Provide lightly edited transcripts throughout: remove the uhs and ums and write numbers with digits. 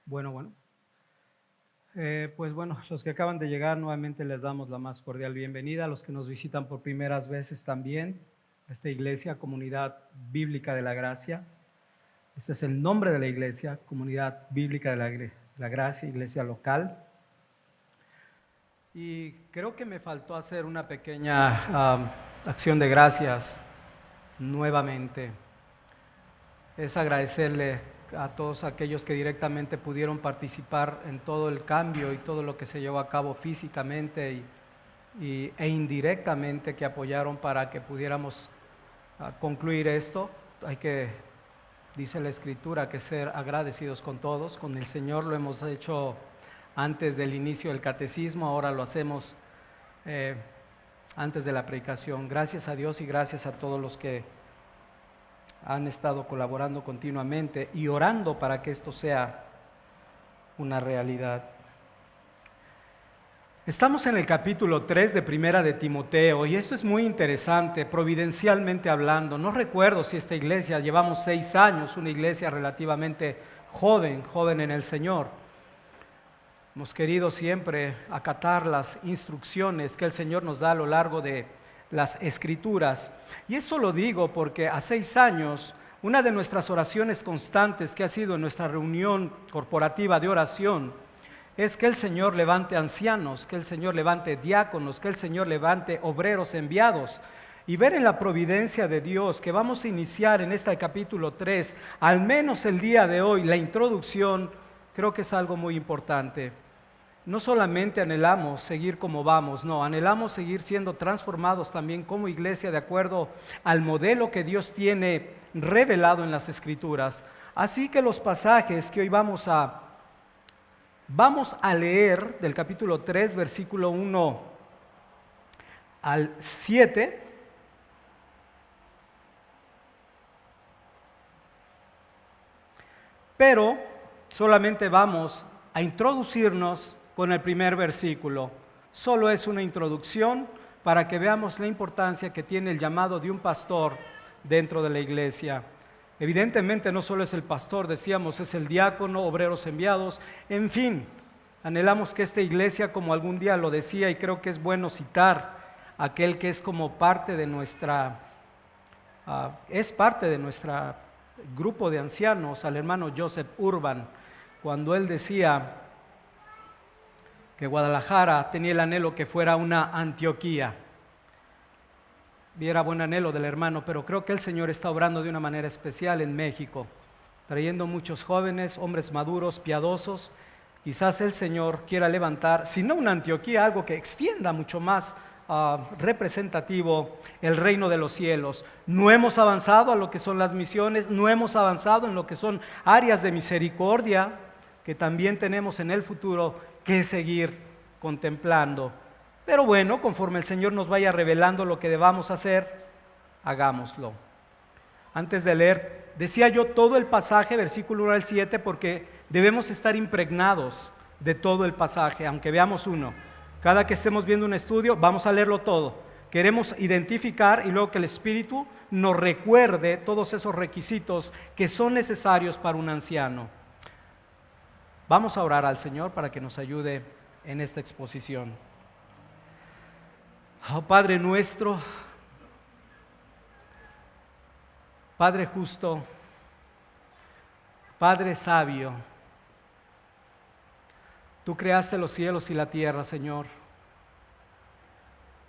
Bueno. Pues bueno, los que acaban de llegar, nuevamente les damos la más cordial bienvenida. A los que nos visitan por primeras veces también, a esta iglesia, Comunidad Bíblica de la Gracia. Este es el nombre de la iglesia, Comunidad Bíblica de la Gracia, iglesia local. Y creo que me faltó hacer una pequeña acción de gracias nuevamente. Es agradecerle a todos aquellos que directamente pudieron participar en todo el cambio y todo lo que se llevó a cabo físicamente e indirectamente, que apoyaron para que pudiéramos concluir esto. Hay que, dice la Escritura, que ser agradecidos con todos. Con el Señor lo hemos hecho antes del inicio del catecismo, ahora lo hacemos antes de la predicación. Gracias a Dios y gracias a todos los que han estado colaborando continuamente y orando para que esto sea una realidad. Estamos en el capítulo 3 de Primera de Timoteo y esto es muy interesante, providencialmente hablando. No recuerdo si esta iglesia, llevamos 6 años, una iglesia relativamente joven en el Señor. Hemos querido siempre acatar las instrucciones que el Señor nos da a lo largo de las Escrituras. Y esto lo digo porque a 6 años, una de nuestras oraciones constantes que ha sido en nuestra reunión corporativa de oración es que el Señor levante ancianos, que el Señor levante diáconos, que el Señor levante obreros enviados. Y ver en la providencia de Dios que vamos a iniciar en este capítulo 3, al menos el día de hoy, la introducción, creo que es algo muy importante. No solamente anhelamos seguir como vamos, no, anhelamos seguir siendo transformados también como iglesia de acuerdo al modelo que Dios tiene revelado en las Escrituras. Así que los pasajes que hoy vamos a leer del capítulo 3, versículo 1 al 7, pero solamente vamos a introducirnos con el primer versículo. Solo es una introducción para que veamos la importancia que tiene el llamado de un pastor dentro de la iglesia. Evidentemente no solo es el pastor, decíamos, es el diácono, obreros enviados, en fin, anhelamos que esta iglesia, como algún día lo decía, y creo que es bueno citar aquel que es como parte de nuestra, grupo de ancianos, al hermano Joseph Urban, cuando él decía que Guadalajara tenía el anhelo que fuera una Antioquía. Y era buen anhelo del hermano, pero creo que el Señor está obrando de una manera especial en México, trayendo muchos jóvenes, hombres maduros, piadosos. Quizás el Señor quiera levantar, si no una Antioquía, algo que extienda mucho más representativo el reino de los cielos. No hemos avanzado a lo que son las misiones, no hemos avanzado en lo que son áreas de misericordia que también tenemos en el futuro que seguir contemplando. Pero bueno, conforme el Señor nos vaya revelando lo que debamos hacer, hagámoslo. Antes de leer, decía yo todo el pasaje, versículo 1 al 7, porque debemos estar impregnados de todo el pasaje, aunque veamos uno. Cada que estemos viendo un estudio, vamos a leerlo todo. Queremos identificar y luego que el Espíritu nos recuerde todos esos requisitos que son necesarios para un anciano. Vamos a orar al Señor para que nos ayude en esta exposición. Oh, Padre nuestro, Padre justo, Padre sabio, tú creaste los cielos y la tierra, Señor.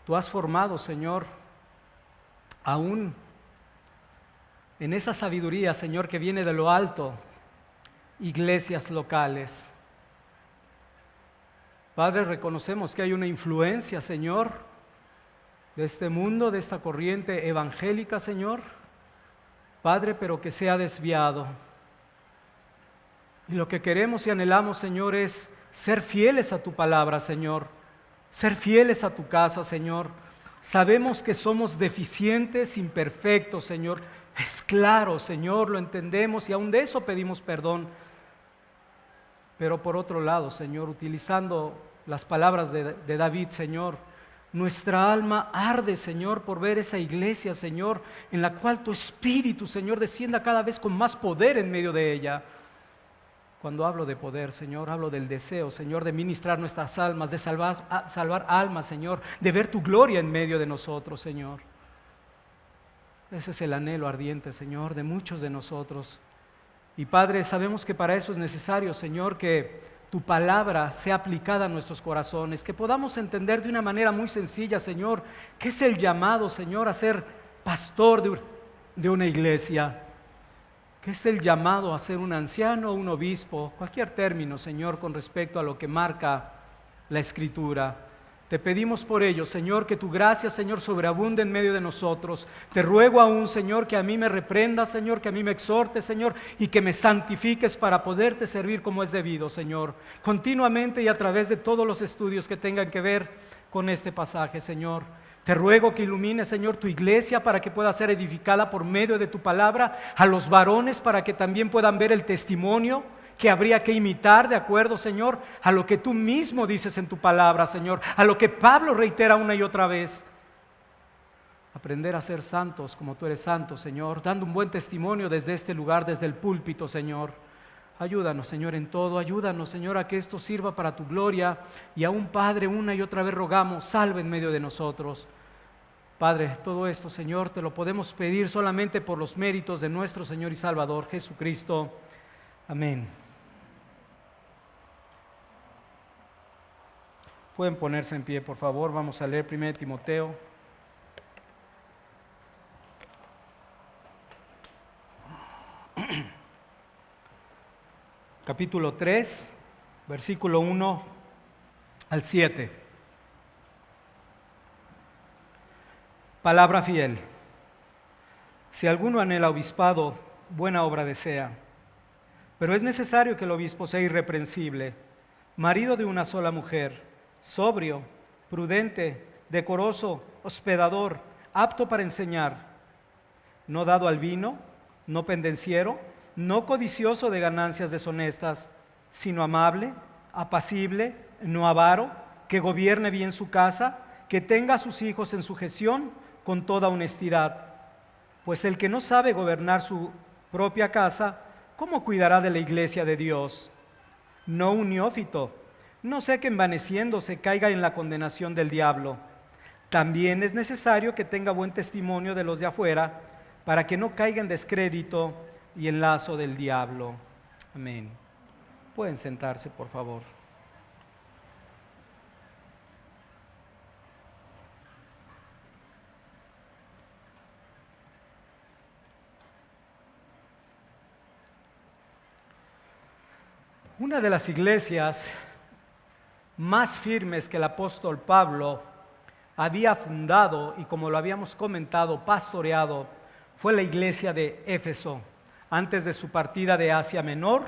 Tú has formado, Señor, aún en esa sabiduría, Señor, que viene de lo alto, iglesias locales. Padre, reconocemos que hay una influencia, Señor, de este mundo, de esta corriente evangélica, Señor, Padre, pero que se ha desviado. Y lo que queremos y anhelamos, Señor, es ser fieles a tu palabra, Señor, ser fieles a tu casa, Señor. Sabemos que somos deficientes, imperfectos, Señor. Es claro, Señor, lo entendemos y aún de eso pedimos perdón. Pero por otro lado, Señor, utilizando las palabras de David, Señor, nuestra alma arde, Señor, por ver esa iglesia, Señor, en la cual tu Espíritu, Señor, descienda cada vez con más poder en medio de ella. Cuando hablo de poder, Señor, hablo del deseo, Señor, de ministrar nuestras almas, de salvar almas, Señor, de ver tu gloria en medio de nosotros, Señor. Ese es el anhelo ardiente, Señor, de muchos de nosotros. Y Padre, sabemos que para eso es necesario, Señor, que tu palabra sea aplicada a nuestros corazones, que podamos entender de una manera muy sencilla, Señor, qué es el llamado, Señor, a ser pastor de una iglesia. ¿Qué es el llamado a ser un anciano o un obispo? Cualquier término, Señor, con respecto a lo que marca la Escritura. Te pedimos por ello, Señor, que tu gracia, Señor, sobreabunde en medio de nosotros. Te ruego aún, Señor, que a mí me reprendas, Señor, que a mí me exhortes, Señor, y que me santifiques para poderte servir como es debido, Señor. Continuamente y a través de todos los estudios que tengan que ver con este pasaje, Señor. Te ruego que ilumines, Señor, tu iglesia para que pueda ser edificada por medio de tu palabra, a los varones para que también puedan ver el testimonio que habría que imitar de acuerdo, Señor, a lo que tú mismo dices en tu palabra, Señor, a lo que Pablo reitera una y otra vez. Aprender a ser santos como tú eres santo, Señor, dando un buen testimonio desde este lugar, desde el púlpito, Señor. Ayúdanos, Señor, en todo. Ayúdanos, Señor, a que esto sirva para tu gloria. Y a un Padre, una y otra vez rogamos, salve en medio de nosotros. Padre, todo esto, Señor, te lo podemos pedir solamente por los méritos de nuestro Señor y Salvador, Jesucristo. Amén. Pueden ponerse en pie, por favor. Vamos a leer 1 Timoteo. Capítulo 3, versículo 1 al 7. Palabra fiel. Si alguno anhela obispado, buena obra desea. Pero es necesario que el obispo sea irreprensible, marido de una sola mujer, sobrio, prudente, decoroso, hospedador, apto para enseñar, no dado al vino, no pendenciero, no codicioso de ganancias deshonestas, sino amable, apacible, no avaro, que gobierne bien su casa, que tenga a sus hijos en sujeción con toda honestidad. Pues el que no sabe gobernar su propia casa, ¿cómo cuidará de la iglesia de Dios? No un neófito, no sea que envaneciéndose caiga en la condenación del diablo. También es necesario que tenga buen testimonio de los de afuera, para que no caiga en descrédito y en lazo del diablo. Amén. Pueden sentarse, por favor. Una de las iglesias más firmes que el apóstol Pablo había fundado y, como lo habíamos comentado, pastoreado, fue la iglesia de Éfeso, antes de su partida de Asia Menor,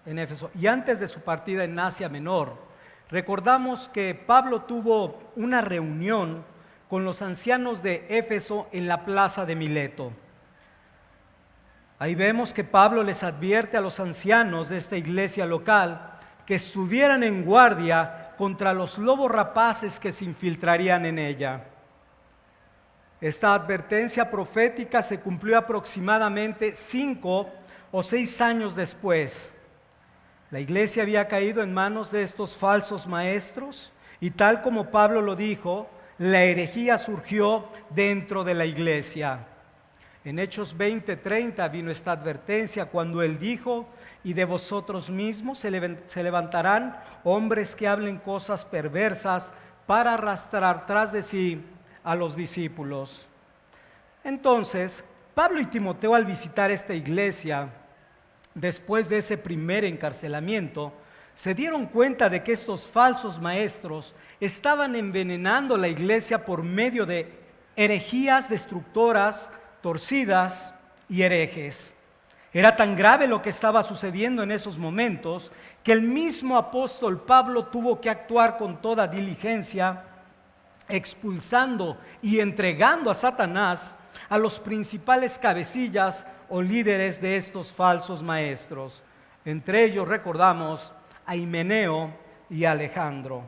en Éfeso, y antes de su partida en Asia Menor. Recordamos que Pablo tuvo una reunión con los ancianos de Éfeso en la plaza de Mileto. Ahí vemos que Pablo les advierte a los ancianos de esta iglesia local que estuvieran en guardia contra los lobos rapaces que se infiltrarían en ella. Esta advertencia profética se cumplió aproximadamente 5 o 6 años después. La iglesia había caído en manos de estos falsos maestros y, tal como Pablo lo dijo, la herejía surgió dentro de la iglesia. En Hechos 20:30 vino esta advertencia cuando él dijo: y de vosotros mismos se levantarán hombres que hablen cosas perversas para arrastrar tras de sí a los discípulos. Entonces, Pablo y Timoteo, al visitar esta iglesia, después de ese primer encarcelamiento, se dieron cuenta de que estos falsos maestros estaban envenenando la iglesia por medio de herejías destructoras, torcidas y herejes. Era tan grave lo que estaba sucediendo en esos momentos que el mismo apóstol Pablo tuvo que actuar con toda diligencia, expulsando y entregando a Satanás a los principales cabecillas o líderes de estos falsos maestros. Entre ellos recordamos a Himeneo y a Alejandro.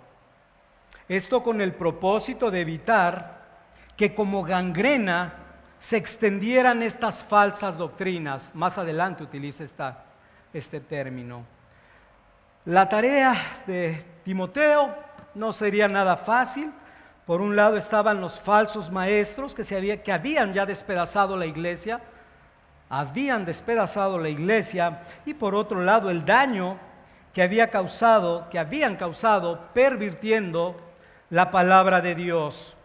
Esto con el propósito de evitar que como gangrena se extendieran estas falsas doctrinas. Más adelante utiliza este término. La tarea de Timoteo no sería nada fácil. Por un lado estaban los falsos maestros que habían ya despedazado la iglesia, y por otro lado el daño que habían causado pervirtiendo la palabra de Dios.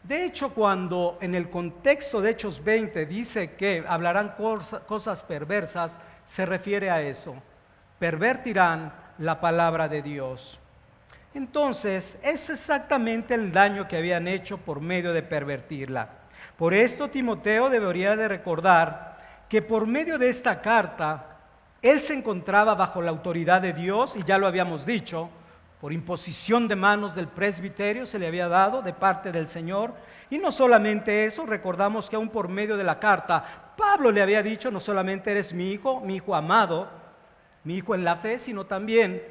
De hecho, cuando en el contexto de Hechos 20 dice que hablarán cosas perversas, se refiere a eso. Pervertirán la palabra de Dios. Entonces, es exactamente el daño que habían hecho por medio de pervertirla. Por esto Timoteo debería de recordar que por medio de esta carta, él se encontraba bajo la autoridad de Dios, y ya lo habíamos dicho, por imposición de manos del presbiterio se le había dado de parte del Señor. Y no solamente eso, recordamos que aún por medio de la carta, Pablo le había dicho: no solamente eres mi hijo amado, mi hijo en la fe, sino también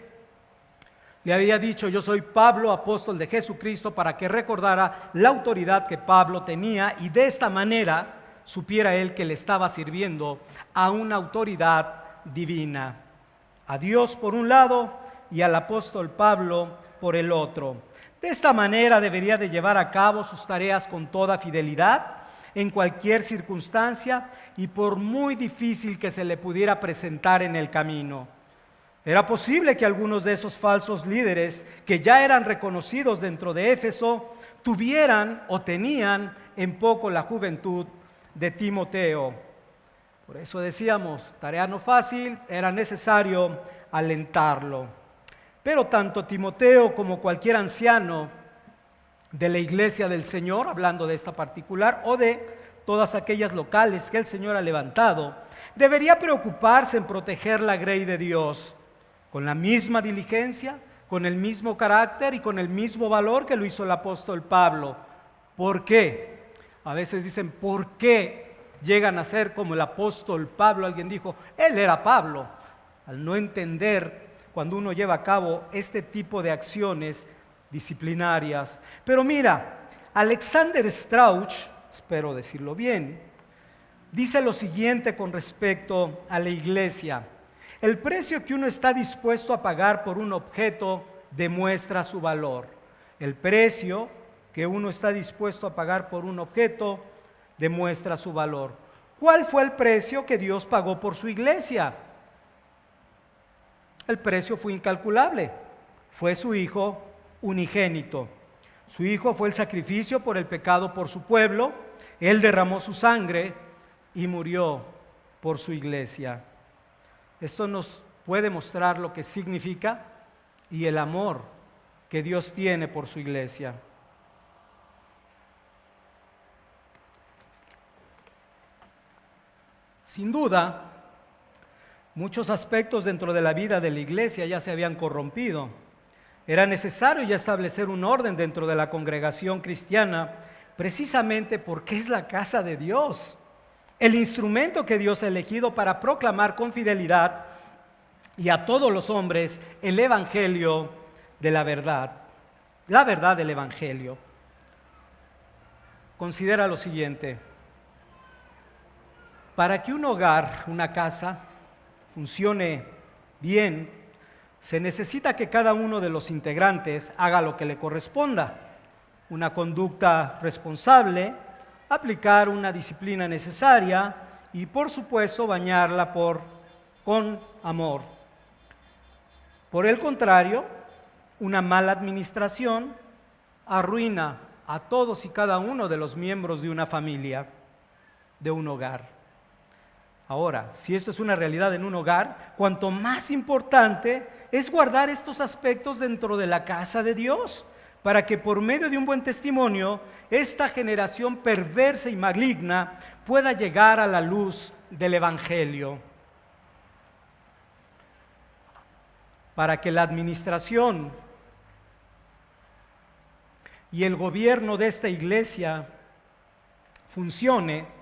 le había dicho: yo soy Pablo, apóstol de Jesucristo, para que recordara la autoridad que Pablo tenía, y de esta manera supiera él que le estaba sirviendo a una autoridad divina, a Dios por un lado y al apóstol Pablo por el otro. De esta manera debería de llevar a cabo sus tareas con toda fidelidad, en cualquier circunstancia y por muy difícil que se le pudiera presentar en el camino. Era posible que algunos de esos falsos líderes, que ya eran reconocidos dentro de Éfeso, tuvieran o tenían en poco la juventud de Timoteo. Por eso decíamos, tarea no fácil, era necesario alentarlo. Pero tanto Timoteo como cualquier anciano de la iglesia del Señor, hablando de esta particular, o de todas aquellas locales que el Señor ha levantado, debería preocuparse en proteger la grey de Dios con la misma diligencia, con el mismo carácter y con el mismo valor que lo hizo el apóstol Pablo. ¿Por qué? A veces dicen, ¿por qué llegan a ser como el apóstol Pablo? Alguien dijo, él era Pablo. Al no entender cuando uno lleva a cabo este tipo de acciones disciplinarias. Pero mira, Alexander Strauch, espero decirlo bien, dice lo siguiente con respecto a la iglesia: el precio que uno está dispuesto a pagar por un objeto demuestra su valor. El precio que uno está dispuesto a pagar por un objeto demuestra su valor. ¿Cuál fue el precio que Dios pagó por su iglesia? El precio fue incalculable. Fue su Hijo unigénito. Su Hijo fue el sacrificio por el pecado por su pueblo. Él derramó su sangre y murió por su iglesia. Esto nos puede mostrar lo que significa y el amor que Dios tiene por su iglesia. Sin duda, muchos aspectos dentro de la vida de la iglesia ya se habían corrompido. Era necesario ya establecer un orden dentro de la congregación cristiana, precisamente porque es la casa de Dios, el instrumento que Dios ha elegido para proclamar con fidelidad y a todos los hombres el evangelio de la verdad del evangelio. Considera lo siguiente: para que un hogar, una casa, funcione bien, se necesita que cada uno de los integrantes haga lo que le corresponda: una conducta responsable, aplicar una disciplina necesaria y, por supuesto, bañarla con amor. Por el contrario, una mala administración arruina a todos y cada uno de los miembros de una familia, de un hogar. Ahora, si esto es una realidad en un hogar, cuanto más importante es guardar estos aspectos dentro de la casa de Dios, para que por medio de un buen testimonio, esta generación perversa y maligna pueda llegar a la luz del evangelio. Para que la administración y el gobierno de esta iglesia funcione,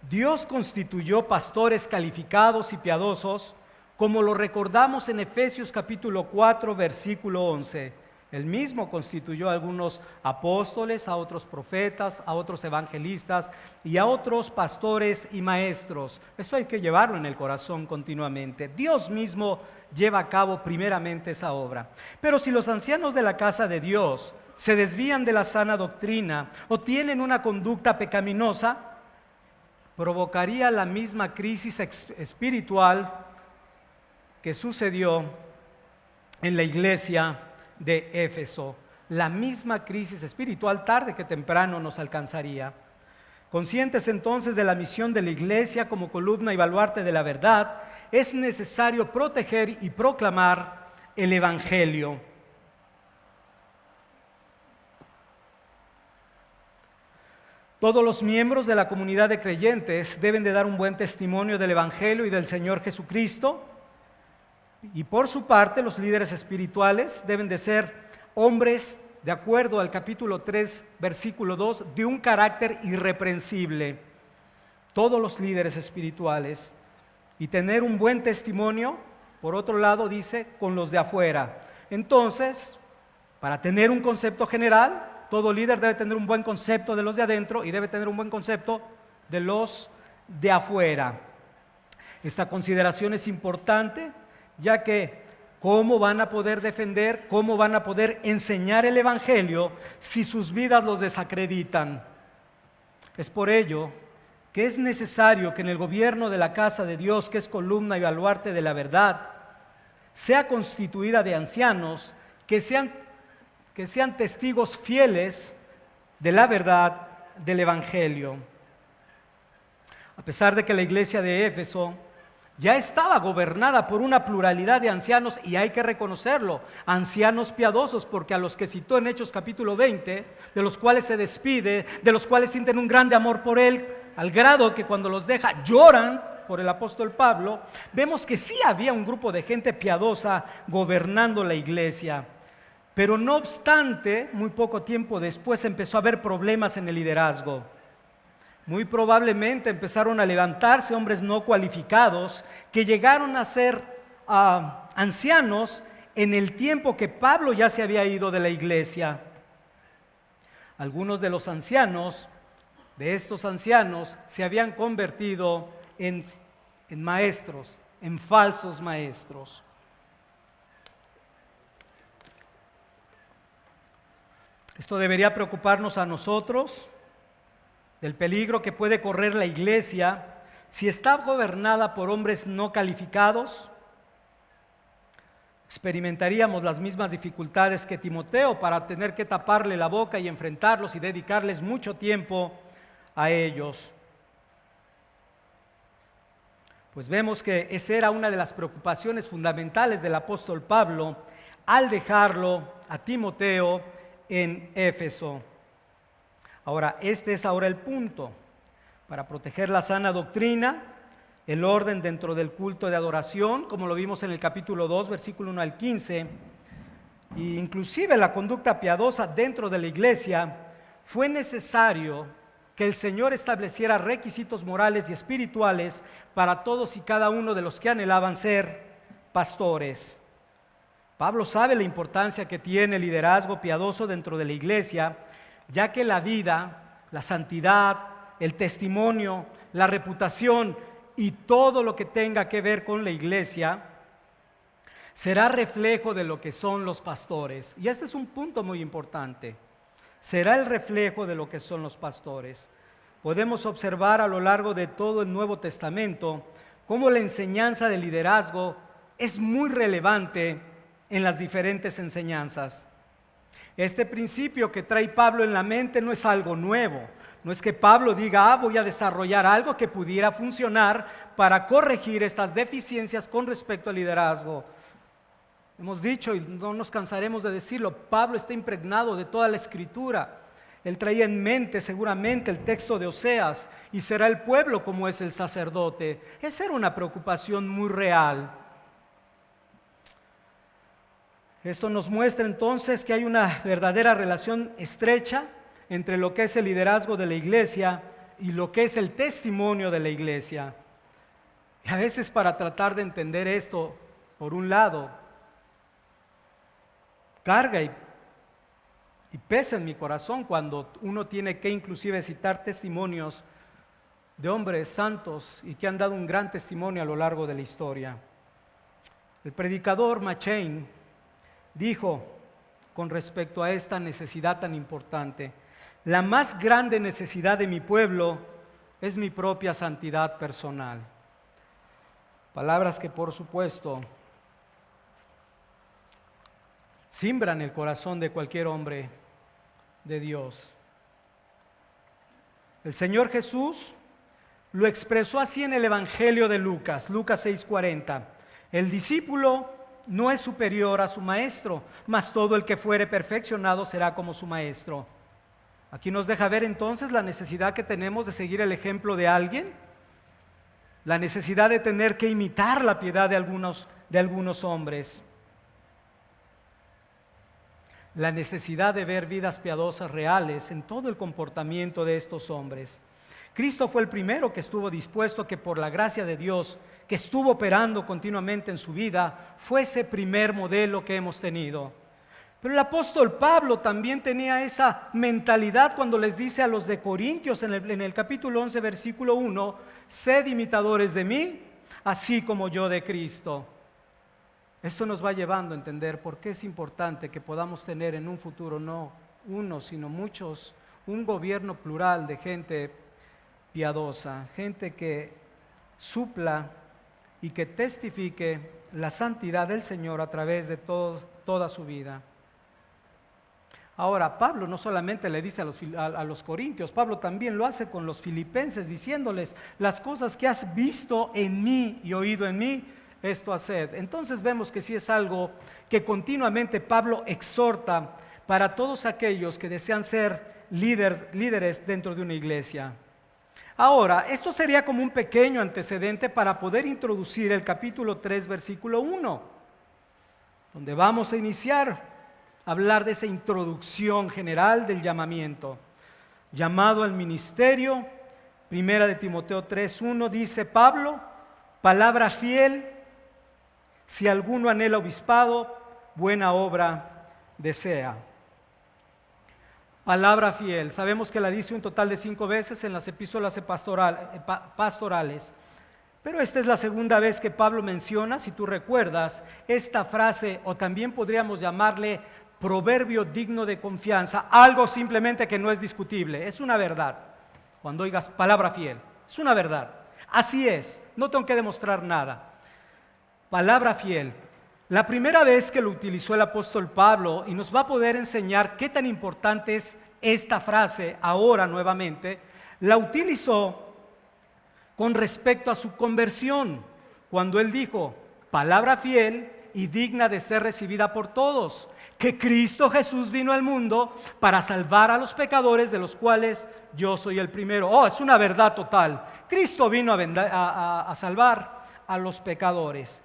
Dios constituyó pastores calificados y piadosos, como lo recordamos en Efesios capítulo 4, versículo 11. Él mismo constituyó a algunos apóstoles, a otros profetas, a otros evangelistas y a otros pastores y maestros. Esto hay que llevarlo en el corazón continuamente. Dios mismo lleva a cabo primeramente esa obra. Pero si los ancianos de la casa de Dios se desvían de la sana doctrina o tienen una conducta pecaminosa, provocaría la misma crisis espiritual que sucedió en la iglesia de Éfeso. La misma crisis espiritual tarde que temprano nos alcanzaría. Conscientes entonces de la misión de la iglesia como columna y baluarte de la verdad, es necesario proteger y proclamar el evangelio. Todos los miembros de la comunidad de creyentes deben de dar un buen testimonio del evangelio y del Señor Jesucristo. Y por su parte, los líderes espirituales deben de ser hombres, de acuerdo al capítulo 3, versículo 2, de un carácter irreprensible. Todos los líderes espirituales. Y tener un buen testimonio, por otro lado, dice, con los de afuera. Entonces, para tener un concepto general, todo líder debe tener un buen concepto de los de adentro y debe tener un buen concepto de los de afuera. Esta consideración es importante, ya que ¿cómo van a poder defender, cómo van a poder enseñar el evangelio si sus vidas los desacreditan? Es por ello que es necesario que en el gobierno de la casa de Dios, que es columna y baluarte de la verdad, sea constituida de ancianos que sean testigos fieles de la verdad del evangelio. A pesar de que la iglesia de Éfeso ya estaba gobernada por una pluralidad de ancianos, y hay que reconocerlo, ancianos piadosos, porque a los que citó en Hechos capítulo 20, de los cuales se despide, de los cuales sienten un grande amor por él, al grado que cuando los deja lloran por el apóstol Pablo, vemos que sí había un grupo de gente piadosa gobernando la iglesia. Pero no obstante, muy poco tiempo después empezó a haber problemas en el liderazgo. Muy probablemente empezaron a levantarse hombres no cualificados que llegaron a ser ancianos en el tiempo que Pablo ya se había ido de la iglesia. Algunos de los ancianos, de estos ancianos, se habían convertido en maestros, en falsos maestros. Esto debería preocuparnos a nosotros, del peligro que puede correr la iglesia si está gobernada por hombres no calificados. Experimentaríamos las mismas dificultades que Timoteo para tener que taparle la boca y enfrentarlos y dedicarles mucho tiempo a ellos. Pues vemos que esa era una de las preocupaciones fundamentales del apóstol Pablo al dejarlo a Timoteo en Éfeso. Ahora, este es ahora el punto. Para proteger la sana doctrina, el orden dentro del culto de adoración, como lo vimos en el capítulo 2, versículo 1 al 15, e inclusive la conducta piadosa dentro de la iglesia, fue necesario que el Señor estableciera requisitos morales y espirituales para todos y cada uno de los que anhelaban ser pastores. Pablo sabe la importancia que tiene el liderazgo piadoso dentro de la iglesia, ya que la vida, la santidad, el testimonio, la reputación y todo lo que tenga que ver con la iglesia será reflejo de lo que son los pastores. Y este es un punto muy importante. Será el reflejo de lo que son los pastores. Podemos observar a lo largo de todo el Nuevo Testamento cómo la enseñanza del liderazgo es muy relevante en las diferentes enseñanzas. Este principio que trae Pablo en la mente no es algo nuevo. No es que Pablo diga, voy a desarrollar algo que pudiera funcionar para corregir estas deficiencias con respecto al liderazgo. Hemos dicho, y no nos cansaremos de decirlo, Pablo está impregnado de toda la Escritura. Él traía en mente seguramente el texto de Oseas, y será el pueblo como es el sacerdote. Esa era una preocupación muy real. Esto nos muestra entonces que hay una verdadera relación estrecha entre lo que es el liderazgo de la iglesia y lo que es el testimonio de la iglesia. Y a veces para tratar de entender esto, por un lado, carga y Y pesa en mi corazón cuando uno tiene que inclusive citar testimonios de hombres santos y que han dado un gran testimonio a lo largo de la historia. El predicador McCheyne dijo con respecto a esta necesidad tan importante: la más grande necesidad de mi pueblo es mi propia santidad personal. Palabras que por supuesto simbran el corazón de cualquier hombre de Dios. El Señor Jesús lo expresó así en el Evangelio de Lucas, Lucas 6:40. El discípulo no es superior a su maestro, mas todo el que fuere perfeccionado será como su maestro. Aquí nos deja ver entonces la necesidad que tenemos de seguir el ejemplo de alguien, la necesidad de tener que imitar la piedad de algunos hombres, la necesidad de ver vidas piadosas reales en todo el comportamiento de estos hombres. Cristo fue el primero que estuvo dispuesto que por la gracia de Dios, que estuvo operando continuamente en su vida, fue ese primer modelo que hemos tenido. Pero el apóstol Pablo también tenía esa mentalidad cuando les dice a los de Corintios en el capítulo 11, versículo 1, sed imitadores de mí, así como yo de Cristo. Esto nos va llevando a entender por qué es importante que podamos tener en un futuro no uno, sino muchos, un gobierno plural de gente piadosa, gente que supla y que testifique la santidad del Señor a través de toda su vida. Ahora, Pablo no solamente le dice a los corintios, Pablo también lo hace con los filipenses, diciéndoles: las cosas que has visto en mí y oído en mí, esto haced. Entonces vemos que sí es algo que continuamente Pablo exhorta para todos aquellos que desean ser líderes dentro de una iglesia. Ahora, esto sería como un pequeño antecedente para poder introducir el capítulo 3, versículo 1, donde vamos a iniciar a hablar de esa introducción general del llamamiento. Llamado al ministerio, primera de Timoteo 3:1 dice Pablo: palabra fiel, si alguno anhela obispado, buena obra desea. Palabra fiel, sabemos que la dice un total de 5 veces en las epístolas pastorales, pero esta es la segunda vez que Pablo menciona, si tú recuerdas, esta frase, o también podríamos llamarle proverbio digno de confianza, algo simplemente que no es discutible, es una verdad. Cuando oigas palabra fiel, es una verdad, así es, no tengo que demostrar nada. Palabra fiel. La primera vez que lo utilizó el apóstol Pablo, y nos va a poder enseñar qué tan importante es esta frase ahora nuevamente, la utilizó con respecto a su conversión, cuando él dijo: palabra fiel y digna de ser recibida por todos, que Cristo Jesús vino al mundo para salvar a los pecadores, de los cuales yo soy el primero. Oh, es una verdad total. Cristo vino a salvar a los pecadores.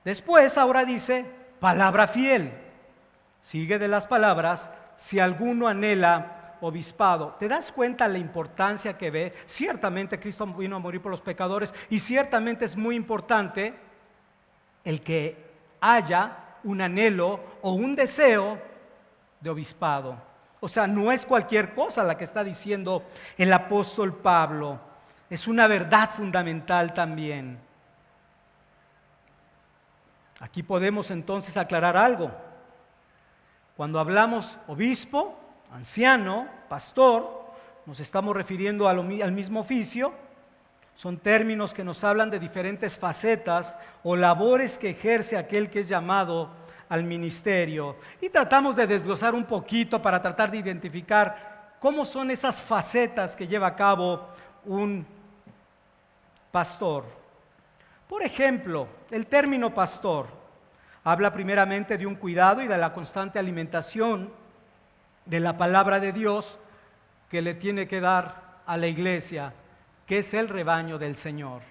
Después, ahora dice, palabra fiel. Sigue de las palabras, si alguno anhela obispado. ¿Te das cuenta la importancia que ve? Ciertamente Cristo vino a morir por los pecadores y ciertamente es muy importante el que haya un anhelo o un deseo de obispado. O sea, no es cualquier cosa la que está diciendo el apóstol Pablo. Es una verdad fundamental también. Aquí podemos entonces aclarar algo. Cuando hablamos obispo, anciano, pastor, nos estamos refiriendo al mismo oficio. Son términos que nos hablan de diferentes facetas o labores que ejerce aquel que es llamado al ministerio. Y tratamos de desglosar un poquito para tratar de identificar cómo son esas facetas que lleva a cabo un pastor. Por ejemplo, el término pastor habla primeramente de un cuidado y de la constante alimentación de la palabra de Dios que le tiene que dar a la iglesia, que es el rebaño del Señor.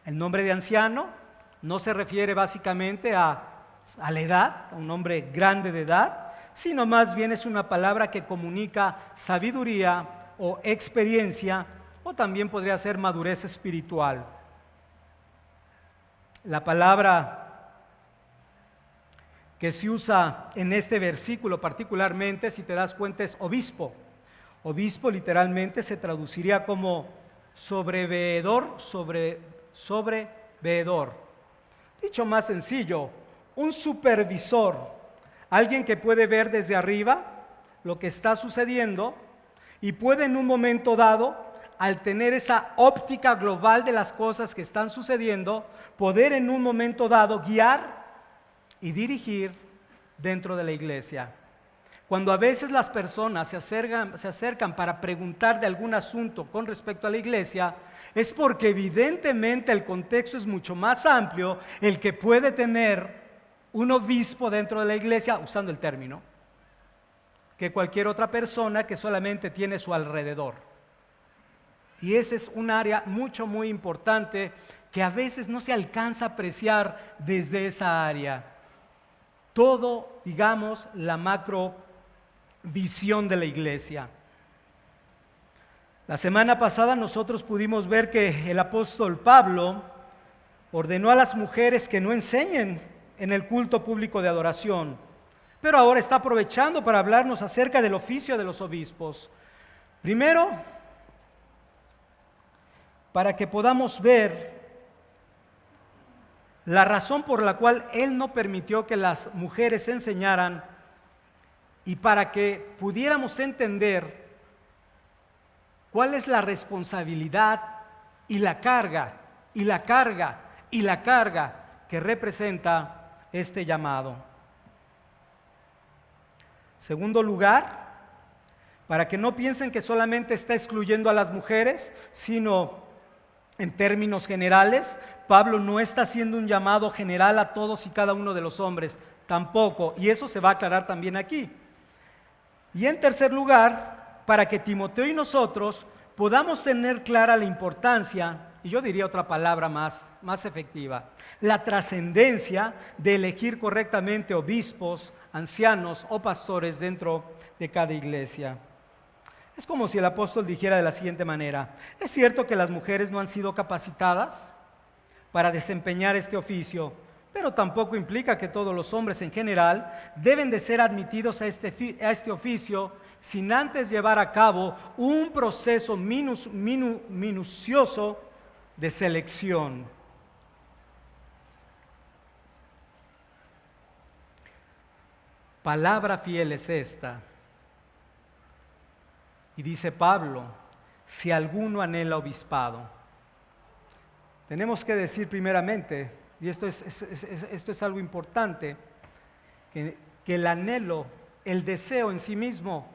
El nombre de anciano no se refiere básicamente a la edad, a un hombre grande de edad, sino más bien es una palabra que comunica sabiduría o experiencia, o también podría ser madurez espiritual. La palabra que se usa en este versículo particularmente, si te das cuenta, es obispo. Obispo literalmente se traduciría como sobreveedor, sobreveedor. Dicho más sencillo, un supervisor, alguien que puede ver desde arriba lo que está sucediendo y puede en un momento dado, al tener esa óptica global de las cosas que están sucediendo, poder en un momento dado guiar y dirigir dentro de la iglesia. Cuando a veces las personas se acercan para preguntar de algún asunto con respecto a la iglesia, es porque evidentemente el contexto es mucho más amplio, el que puede tener un obispo dentro de la iglesia, usando el término, que cualquier otra persona que solamente tiene su alrededor. Y ese es un área muy importante que a veces no se alcanza a apreciar desde esa área. Todo, digamos, la macro visión de la iglesia. La semana pasada nosotros pudimos ver que el apóstol Pablo ordenó a las mujeres que no enseñen en el culto público de adoración, pero ahora está aprovechando para hablarnos acerca del oficio de los obispos. Primero, para que podamos ver la razón por la cual él no permitió que las mujeres enseñaran, y para que pudiéramos entender cuál es la responsabilidad y la carga que representa este llamado. Segundo lugar, para que no piensen que solamente está excluyendo a las mujeres, sino en términos generales, Pablo no está haciendo un llamado general a todos y cada uno de los hombres, tampoco, y eso se va a aclarar también aquí. Y en tercer lugar, para que Timoteo y nosotros podamos tener clara la importancia, y yo diría otra palabra más efectiva, la trascendencia de elegir correctamente obispos, ancianos o pastores dentro de cada iglesia. Es como si el apóstol dijera de la siguiente manera: es cierto que las mujeres no han sido capacitadas para desempeñar este oficio, pero tampoco implica que todos los hombres en general deben de ser admitidos a este oficio sin antes llevar a cabo un proceso minucioso de selección. Palabra fiel es esta. Y dice Pablo: si alguno anhela obispado. Tenemos que decir primeramente, y esto es algo importante, que el anhelo, el deseo en sí mismo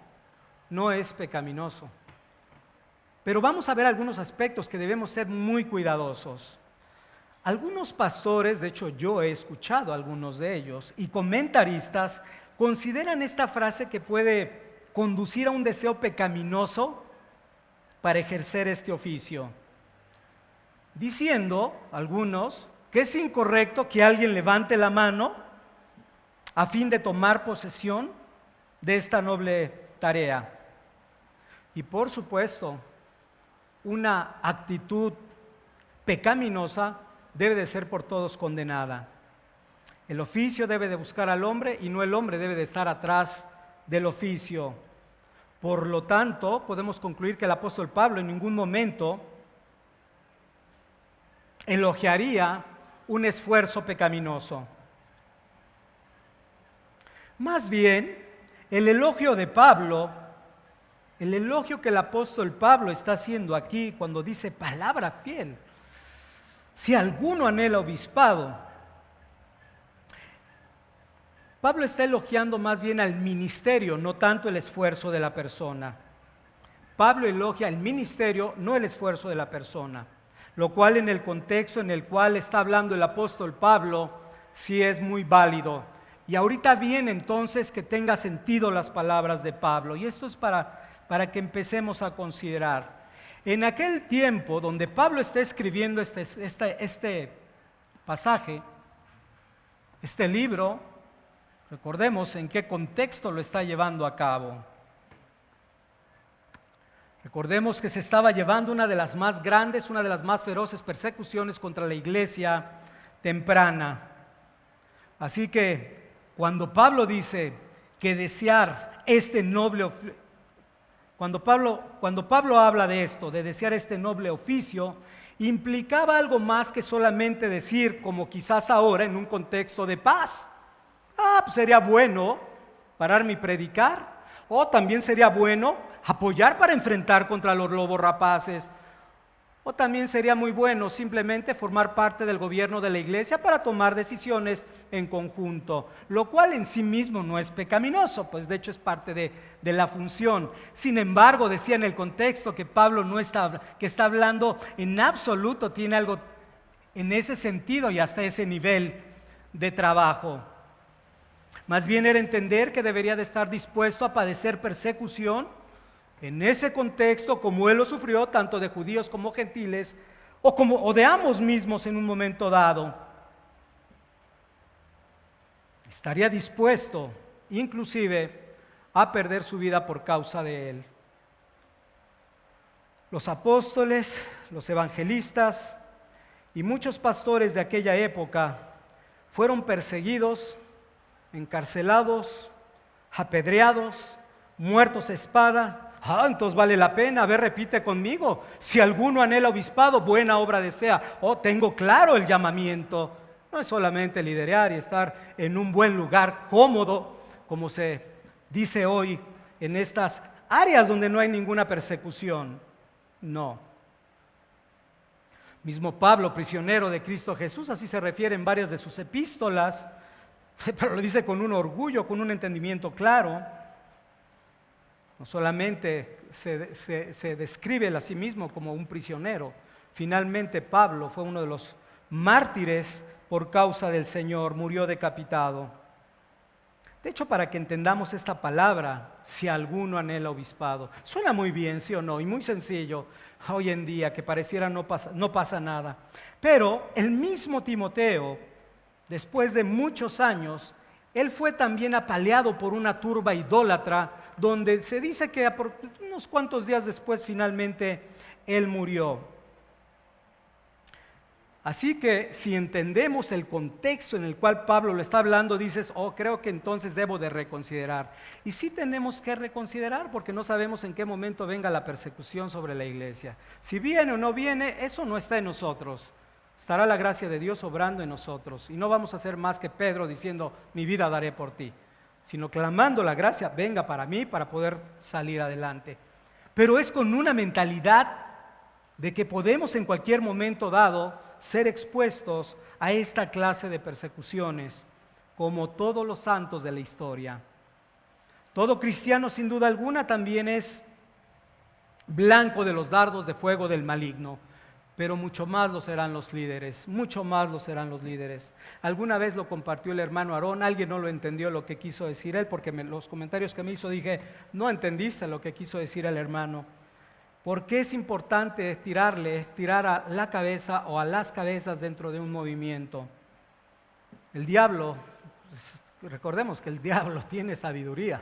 no es pecaminoso. Pero vamos a ver algunos aspectos que debemos ser muy cuidadosos. Algunos pastores, de hecho yo he escuchado a algunos de ellos, y comentaristas, consideran esta frase que puede conducir a un deseo pecaminoso para ejercer este oficio, diciendo algunos que es incorrecto que alguien levante la mano a fin de tomar posesión de esta noble tarea. Y por supuesto, una actitud pecaminosa debe de ser por todos condenada. El oficio debe de buscar al hombre y no el hombre debe de estar atrás del oficio. Por lo tanto, podemos concluir que el apóstol Pablo en ningún momento elogiaría un esfuerzo pecaminoso. Más bien, el elogio de Pablo, el elogio que el apóstol Pablo está haciendo aquí cuando dice palabra fiel, si alguno anhela obispado, Pablo está elogiando más bien al ministerio, no tanto el esfuerzo de la persona. Pablo elogia el ministerio, no el esfuerzo de la persona, lo cual en el contexto en el cual está hablando el apóstol Pablo sí es muy válido. Y ahorita viene entonces que tenga sentido las palabras de Pablo, y esto es para que empecemos a considerar. En aquel tiempo donde Pablo está escribiendo este pasaje, este libro, recordemos en qué contexto lo está llevando a cabo. Recordemos que se estaba llevando una de las más grandes, una de las más feroces persecuciones contra la iglesia temprana. Así que Cuando Pablo dice que desear este noble oficio, cuando Pablo habla de esto, de desear este noble oficio, implicaba algo más que solamente decir, como quizás ahora en un contexto de paz. Pues sería bueno pararme y predicar, o también sería bueno apoyar para enfrentar contra los lobos rapaces, o también sería muy bueno simplemente formar parte del gobierno de la iglesia para tomar decisiones en conjunto, lo cual en sí mismo no es pecaminoso, pues de hecho es parte de la función. Sin embargo, decía en el contexto que Pablo que está hablando en absoluto, tiene algo en ese sentido y hasta ese nivel de trabajo. Más bien era entender que debería de estar dispuesto a padecer persecución en ese contexto, como él lo sufrió, tanto de judíos como gentiles, o de ambos mismos en un momento dado. Estaría dispuesto, inclusive, a perder su vida por causa de él. Los apóstoles, los evangelistas y muchos pastores de aquella época fueron perseguidos, encarcelados, apedreados, muertos a espada. Entonces vale la pena. A ver, repite conmigo: si alguno anhela obispado, buena obra desea. Tengo claro el llamamiento. No es solamente liderar y estar en un buen lugar cómodo, como se dice hoy en estas áreas donde no hay ninguna persecución. No. Mismo Pablo, prisionero de Cristo Jesús, así se refiere en varias de sus epístolas, pero lo dice con un orgullo, con un entendimiento claro. No solamente se describe a sí mismo como un prisionero, finalmente Pablo fue uno de los mártires por causa del Señor, murió decapitado. De hecho, para que entendamos esta palabra, si alguno anhela obispado, suena muy bien, ¿sí o no? Y muy sencillo hoy en día, que pareciera no pasa nada. Pero el mismo Timoteo, después de muchos años, él fue también apaleado por una turba idólatra, donde se dice que unos cuantos días después finalmente él murió. Así que si entendemos el contexto en el cual Pablo lo está hablando, dices, creo que entonces debo de reconsiderar. Y sí tenemos que reconsiderar, porque no sabemos en qué momento venga la persecución sobre la iglesia. Si viene o no viene, eso no está en nosotros. Estará la gracia de Dios obrando en nosotros, y no vamos a ser más que Pedro diciendo, mi vida daré por ti, sino clamando la gracia, venga para mí, para poder salir adelante. Pero es con una mentalidad de que podemos en cualquier momento dado ser expuestos a esta clase de persecuciones, como todos los santos de la historia. Todo cristiano, sin duda alguna, también es blanco de los dardos de fuego del maligno. Pero mucho más lo serán los líderes, mucho más lo serán los líderes. Alguna vez lo compartió el hermano Aarón, alguien no lo entendió lo que quiso decir él, porque los comentarios que me hizo dije, no entendiste lo que quiso decir el hermano. ¿Por qué es importante tirar a la cabeza o a las cabezas dentro de un movimiento? El diablo, recordemos que el diablo tiene sabiduría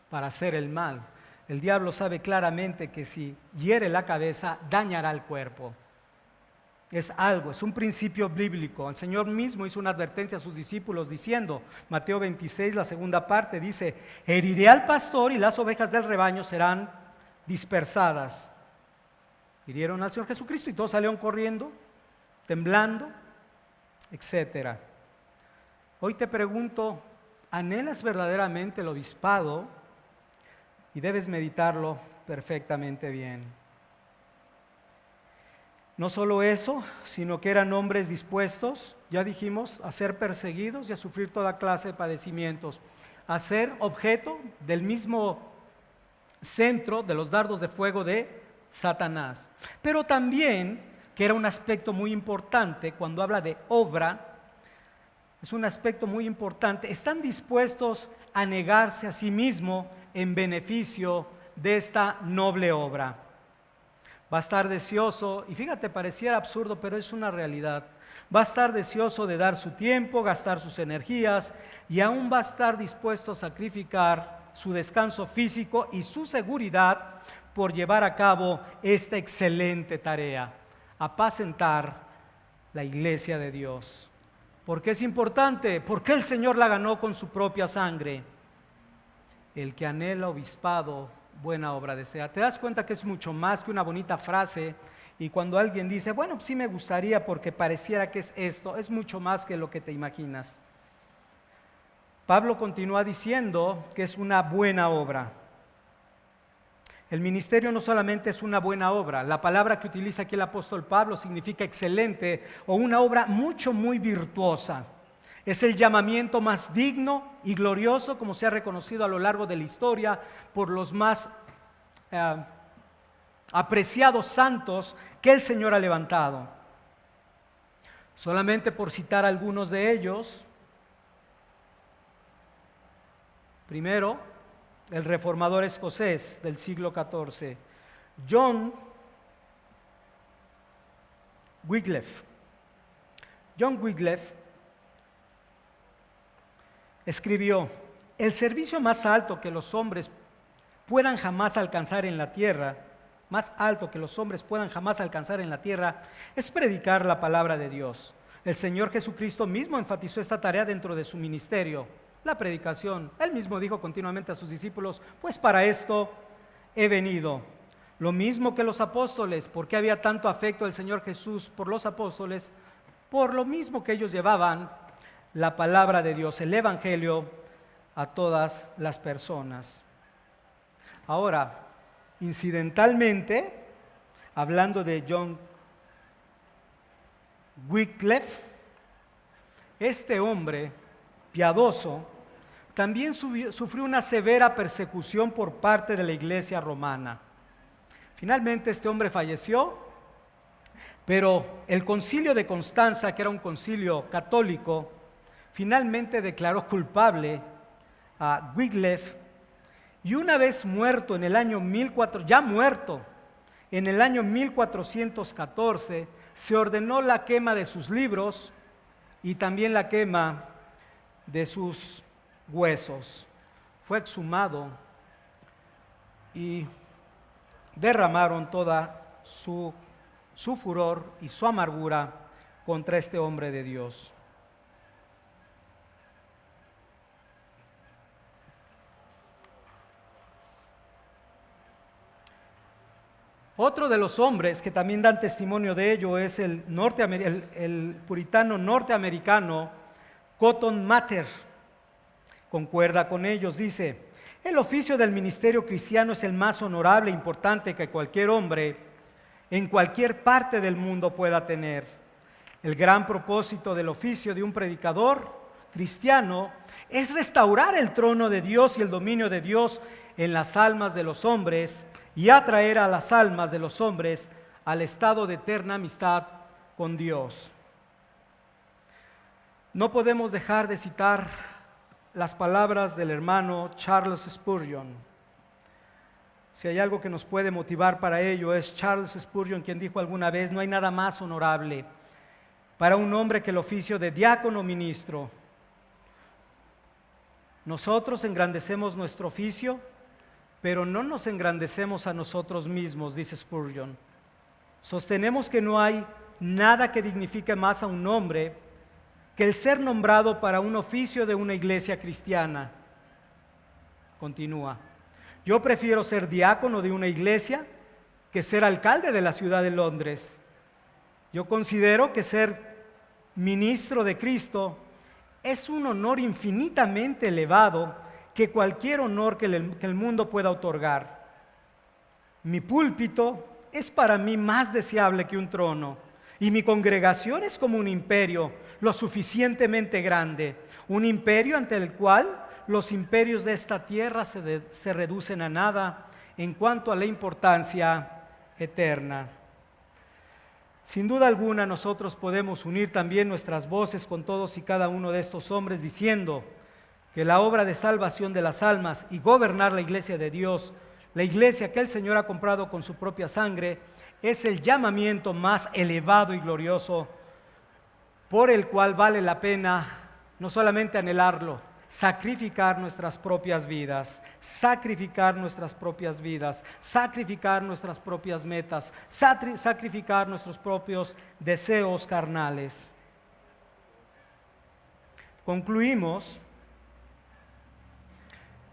para hacer el mal. El diablo sabe claramente que si hiere la cabeza, dañará el cuerpo. Es un principio bíblico. El Señor mismo hizo una advertencia a sus discípulos diciendo, Mateo 26, la segunda parte, dice, heriré al pastor y las ovejas del rebaño serán dispersadas. Hirieron al Señor Jesucristo y todos salieron corriendo, temblando, etc. Hoy te pregunto, ¿anhelas verdaderamente el obispado? Y debes meditarlo perfectamente bien. No solo eso, sino que eran hombres dispuestos, ya dijimos, a ser perseguidos y a sufrir toda clase de padecimientos, a ser objeto del mismo centro de los dardos de fuego de Satanás. Pero también, que era un aspecto muy importante cuando habla de obra, es un aspecto muy importante, están dispuestos a negarse a sí mismo en beneficio de esta noble obra. Va a estar deseoso, y fíjate, pareciera absurdo, pero es una realidad. Va a estar deseoso de dar su tiempo, gastar sus energías, y aún va a estar dispuesto a sacrificar su descanso físico y su seguridad por llevar a cabo esta excelente tarea, apacentar la iglesia de Dios. ¿Por qué es importante? Porque el Señor la ganó con su propia sangre. El que anhela obispado, buena obra desea. ¿Te das cuenta que es mucho más que una bonita frase? Y cuando alguien dice, bueno, sí me gustaría porque pareciera que es esto, es mucho más que lo que te imaginas. Pablo continúa diciendo que es una buena obra. El ministerio no solamente es una buena obra, la palabra que utiliza aquí el apóstol Pablo significa excelente o una obra muy virtuosa. Es el llamamiento más digno y glorioso, como se ha reconocido a lo largo de la historia por los más apreciados santos que el Señor ha levantado. Solamente por citar algunos de ellos, primero, el reformador escocés del siglo XIV, John Wycliffe. John Wycliffe escribió: el servicio más alto que los hombres puedan jamás alcanzar en la tierra, es predicar la palabra de Dios. El Señor Jesucristo mismo enfatizó esta tarea dentro de su ministerio, la predicación. Él mismo dijo continuamente a sus discípulos, pues para esto he venido. Lo mismo que los apóstoles. ¿Por qué había tanto afecto del Señor Jesús por los apóstoles? Por lo mismo que ellos llevaban la palabra de Dios, el evangelio, a todas las personas. Ahora, incidentalmente, hablando de John Wycliffe, este hombre piadoso también sufrió una severa persecución por parte de la iglesia romana. Finalmente este hombre falleció, pero el concilio de Constanza, que era un concilio católico, finalmente declaró culpable a Wycliffe, y una vez muerto en el año 1414, se ordenó la quema de sus libros y también la quema de sus huesos. Fue exhumado y derramaron toda su furor y su amargura contra este hombre de Dios. Otro de los hombres que también dan testimonio de ello es el puritano norteamericano Cotton Mather. Concuerda con ellos, dice: el oficio del ministerio cristiano es el más honorable e importante que cualquier hombre en cualquier parte del mundo pueda tener. El gran propósito del oficio de un predicador cristiano es restaurar el trono de Dios y el dominio de Dios en las almas de los hombres y atraer a las almas de los hombres al estado de eterna amistad con Dios. No podemos dejar de citar las palabras del hermano Charles Spurgeon. Si hay algo que nos puede motivar para ello, es Charles Spurgeon, quien dijo alguna vez: no hay nada más honorable para un hombre que el oficio de diácono o ministro. Nosotros engrandecemos nuestro oficio, pero no nos engrandecemos a nosotros mismos, dice Spurgeon. Sostenemos que no hay nada que dignifique más a un hombre que el ser nombrado para un oficio de una iglesia cristiana. Continúa: yo prefiero ser diácono de una iglesia que ser alcalde de la ciudad de Londres. Yo considero que ser ministro de Cristo es un honor infinitamente elevado que cualquier honor que el mundo pueda otorgar. Mi púlpito es para mí más deseable que un trono, y mi congregación es como un imperio lo suficientemente grande, un imperio ante el cual los imperios de esta tierra se reducen a nada en cuanto a la importancia eterna. Sin duda alguna, nosotros podemos unir también nuestras voces con todos y cada uno de estos hombres diciendo que la obra de salvación de las almas y gobernar la iglesia de Dios, la iglesia que el Señor ha comprado con su propia sangre, es el llamamiento más elevado y glorioso por el cual vale la pena no solamente anhelarlo, sacrificar nuestras propias vidas, sacrificar nuestras propias metas, sacrificar nuestros propios deseos carnales. concluimos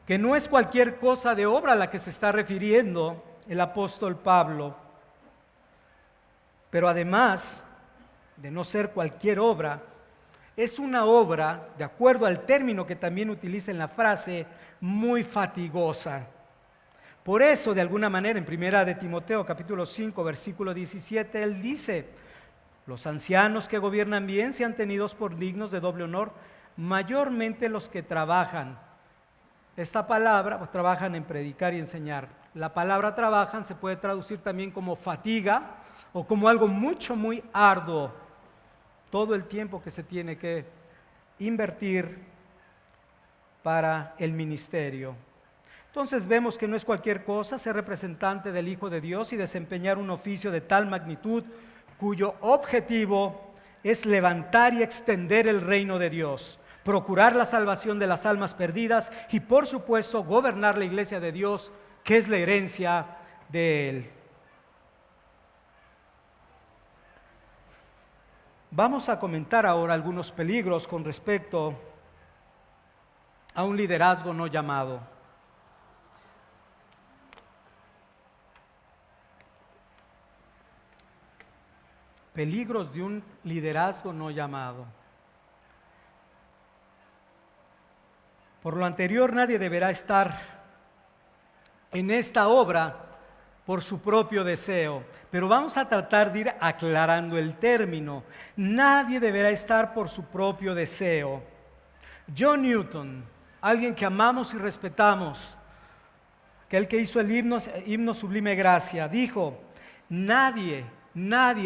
que no es cualquier cosa de obra a la que se está refiriendo el apóstol Pablo, pero además de no ser cualquier obra, es una obra, de acuerdo al término que también utiliza en la frase, muy fatigosa. Por eso, de alguna manera, en Primera de Timoteo, capítulo 5, versículo 17, él dice: los ancianos que gobiernan bien sean tenidos por dignos de doble honor, mayormente los que trabajan. Esta palabra, pues, trabajan en predicar y enseñar. La palabra trabajan se puede traducir también como fatiga o como algo muy arduo. Todo el tiempo que se tiene que invertir para el ministerio. Entonces vemos que no es cualquier cosa ser representante del Hijo de Dios y desempeñar un oficio de tal magnitud cuyo objetivo es levantar y extender el reino de Dios, procurar la salvación de las almas perdidas y, por supuesto, gobernar la iglesia de Dios, que es la herencia de Él. Vamos a comentar ahora algunos peligros con respecto a un liderazgo no llamado. Peligros de un liderazgo no llamado. Por lo anterior, nadie deberá estar en esta obra por su propio deseo, pero vamos a tratar de ir aclarando el término. Nadie deberá estar por su propio deseo. John Newton, alguien que amamos y respetamos, aquel que hizo el himno Sublime Gracia, dijo: nadie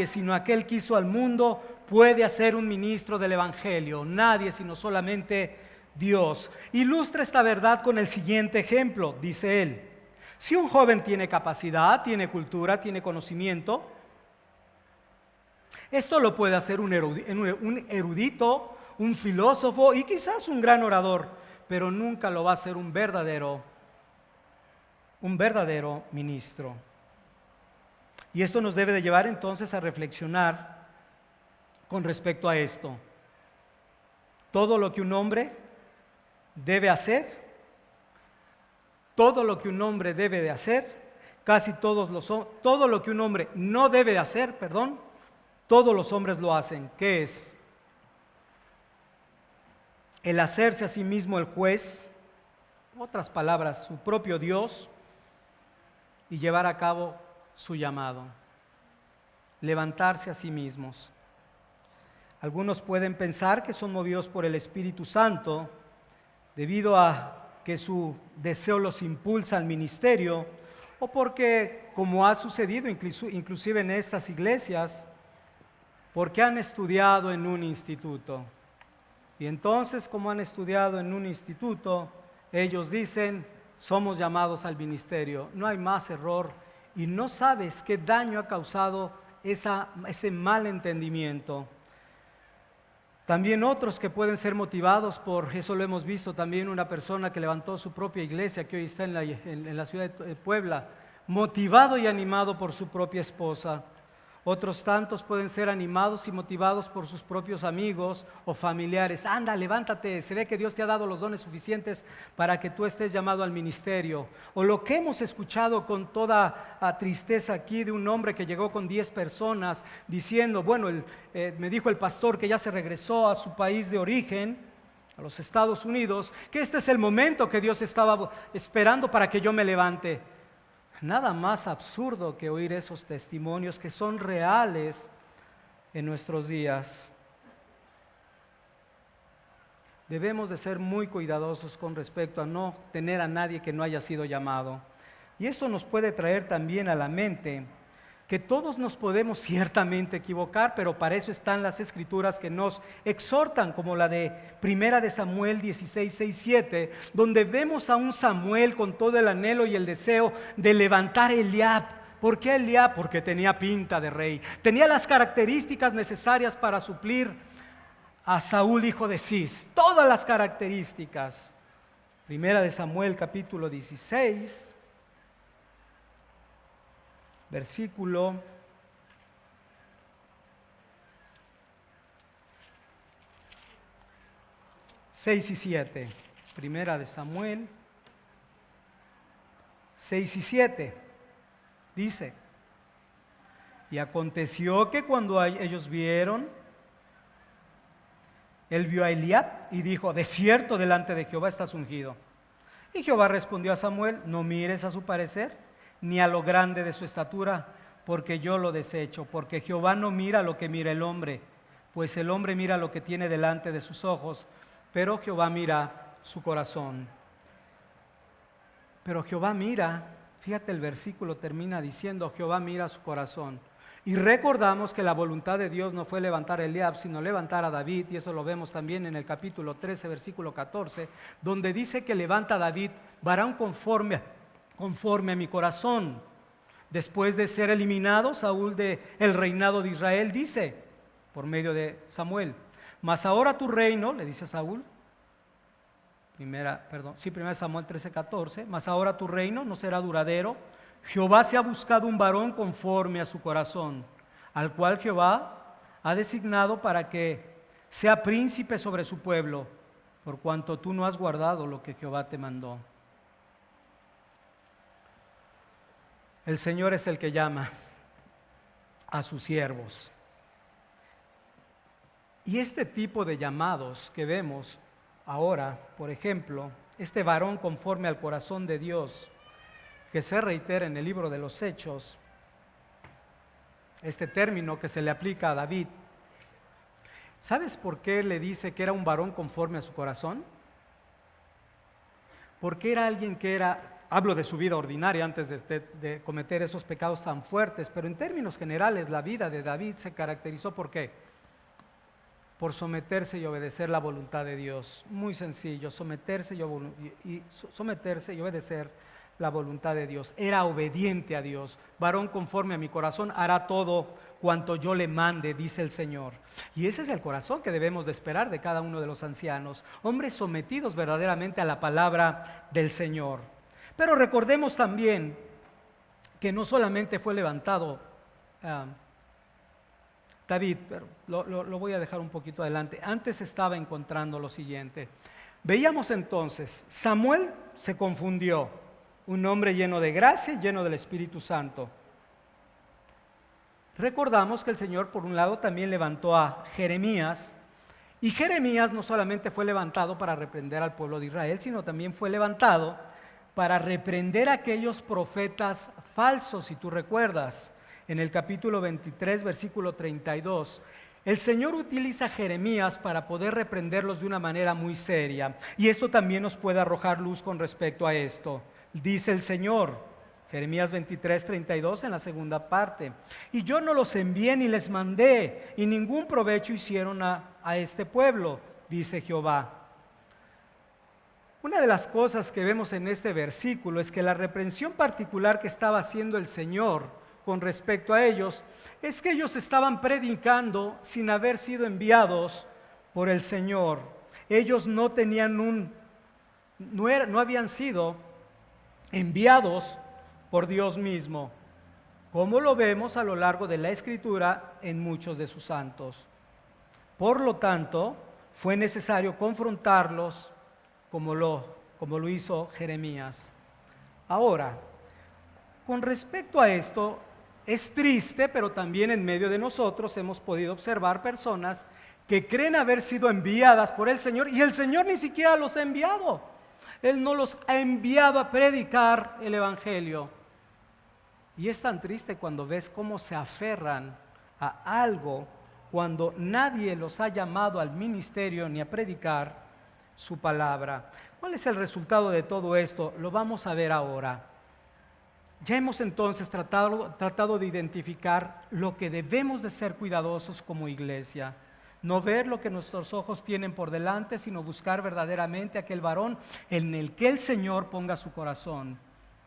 sino aquel que hizo al mundo puede hacer un ministro del Evangelio. Nadie sino solamente Dios. Ilustra esta verdad con el siguiente ejemplo, dice él: si un joven tiene capacidad, tiene cultura, tiene conocimiento, esto lo puede hacer un erudito, un filósofo y quizás un gran orador, pero nunca lo va a hacer un verdadero ministro. Y esto nos debe de llevar entonces a reflexionar con respecto a esto. Todo lo que un hombre debe hacer, todo lo que un hombre debe de hacer, todo lo que un hombre no debe de hacer, todos los hombres lo hacen. ¿Qué es? El hacerse a sí mismo el juez, otras palabras, su propio Dios, y llevar a cabo su llamado, levantarse a sí mismos. Algunos pueden pensar que son movidos por el Espíritu Santo debido a que su deseo los impulsa al ministerio, o porque, como ha sucedido inclusive en estas iglesias, porque han estudiado en un instituto. Y entonces, como han estudiado en un instituto, ellos dicen: somos llamados al ministerio. No hay más error, y no sabes qué daño ha causado ese mal entendimiento. También otros que pueden ser motivados por, eso lo hemos visto también, una persona que levantó su propia iglesia, que hoy está en la ciudad de Puebla, motivado y animado por su propia esposa. Otros tantos pueden ser animados y motivados por sus propios amigos o familiares. Anda, levántate, se ve que Dios te ha dado los dones suficientes para que tú estés llamado al ministerio. O lo que hemos escuchado con toda tristeza aquí de un hombre que llegó con 10 personas diciendo: bueno, me dijo el pastor que ya se regresó a su país de origen, a los Estados Unidos, que este es el momento que Dios estaba esperando para que yo me levante. Nada más absurdo que oír esos testimonios que son reales en nuestros días. Debemos de ser muy cuidadosos con respecto a no tener a nadie que no haya sido llamado. Y esto nos puede traer también a la mente que todos nos podemos ciertamente equivocar, pero para eso están las Escrituras que nos exhortan, como la de Primera de Samuel 16, 6, 7, donde vemos a un Samuel con todo el anhelo y el deseo de levantar a Eliab. ¿Por qué Eliab? Porque tenía pinta de rey, tenía las características necesarias para suplir a Saúl, hijo de Cis, todas las características. Primera de Samuel capítulo 16, versículo 6 y 7. Primera de Samuel 6 y 7. Dice: y aconteció que cuando ellos vieron, él vio a Eliab y dijo: de cierto delante de Jehová estás ungido. Y Jehová respondió a Samuel: no mires a su parecer, ni a lo grande de su estatura, porque yo lo desecho. Porque Jehová no mira lo que mira el hombre, pues el hombre mira lo que tiene delante de sus ojos, pero Jehová mira su corazón. Pero Jehová mira, fíjate, el versículo termina diciendo: Jehová mira su corazón. Y recordamos que la voluntad de Dios no fue levantar a Eliab, sino levantar a David, y eso lo vemos también en el capítulo 13, versículo 14, donde dice que levanta a David, varón conforme a mi corazón. Después de ser eliminado Saúl del reinado de Israel, dice, por medio de Samuel: mas ahora tu reino, le dice a Saúl, primera Samuel 13, 14, mas ahora tu reino no será duradero. Jehová se ha buscado un varón conforme a su corazón, al cual Jehová ha designado para que sea príncipe sobre su pueblo, por cuanto tú no has guardado lo que Jehová te mandó. El Señor es el que llama a sus siervos. Y este tipo de llamados que vemos ahora, por ejemplo, este varón conforme al corazón de Dios, que se reitera en el libro de los Hechos, este término que se le aplica a David. ¿Sabes por qué le dice que era un varón conforme a su corazón? Porque era alguien que hablo de su vida ordinaria antes de cometer esos pecados tan fuertes, pero en términos generales la vida de David se caracterizó ¿por qué? Por someterse y obedecer la voluntad de Dios. Muy sencillo, someterse y obedecer la voluntad de Dios. Era obediente a Dios. Varón conforme a mi corazón hará todo cuanto yo le mande, dice el Señor. Y ese es el corazón que debemos de esperar de cada uno de los ancianos, hombres sometidos verdaderamente a la palabra del Señor. Pero recordemos también que no solamente fue levantado David, pero lo voy a dejar un poquito adelante. Antes estaba encontrando lo siguiente. Veíamos entonces, Samuel se confundió, un hombre lleno de gracia y lleno del Espíritu Santo. Recordamos que el Señor por un lado también levantó a Jeremías, y Jeremías no solamente fue levantado para reprender al pueblo de Israel, sino también fue levantado para reprender a aquellos profetas falsos. Si tú recuerdas, en el capítulo 23, versículo 32, el Señor utiliza a Jeremías para poder reprenderlos de una manera muy seria, y esto también nos puede arrojar luz con respecto a esto. Dice el Señor, Jeremías 23, 32 en la segunda parte: y yo no los envié ni les mandé, y ningún provecho hicieron a este pueblo, dice Jehová. Una de las cosas que vemos en este versículo es que la reprensión particular que estaba haciendo el Señor con respecto a ellos es que ellos estaban predicando sin haber sido enviados por el Señor. Ellos no tenían no habían sido enviados por Dios mismo, como lo vemos a lo largo de la Escritura en muchos de sus santos. Por lo tanto, fue necesario confrontarlos como lo hizo Jeremías. Ahora, con respecto a esto, es triste, pero también en medio de nosotros hemos podido observar personas que creen haber sido enviadas por el Señor, y el Señor ni siquiera los ha enviado. Él no los ha enviado a predicar el Evangelio. Y es tan triste cuando ves cómo se aferran a algo cuando nadie los ha llamado al ministerio ni a predicar su palabra. ¿Cuál es el resultado de todo esto? Lo vamos a ver ahora. Ya hemos entonces tratado de identificar lo que debemos de ser cuidadosos como iglesia. No ver lo que nuestros ojos tienen por delante, sino buscar verdaderamente aquel varón en el que el Señor ponga su corazón.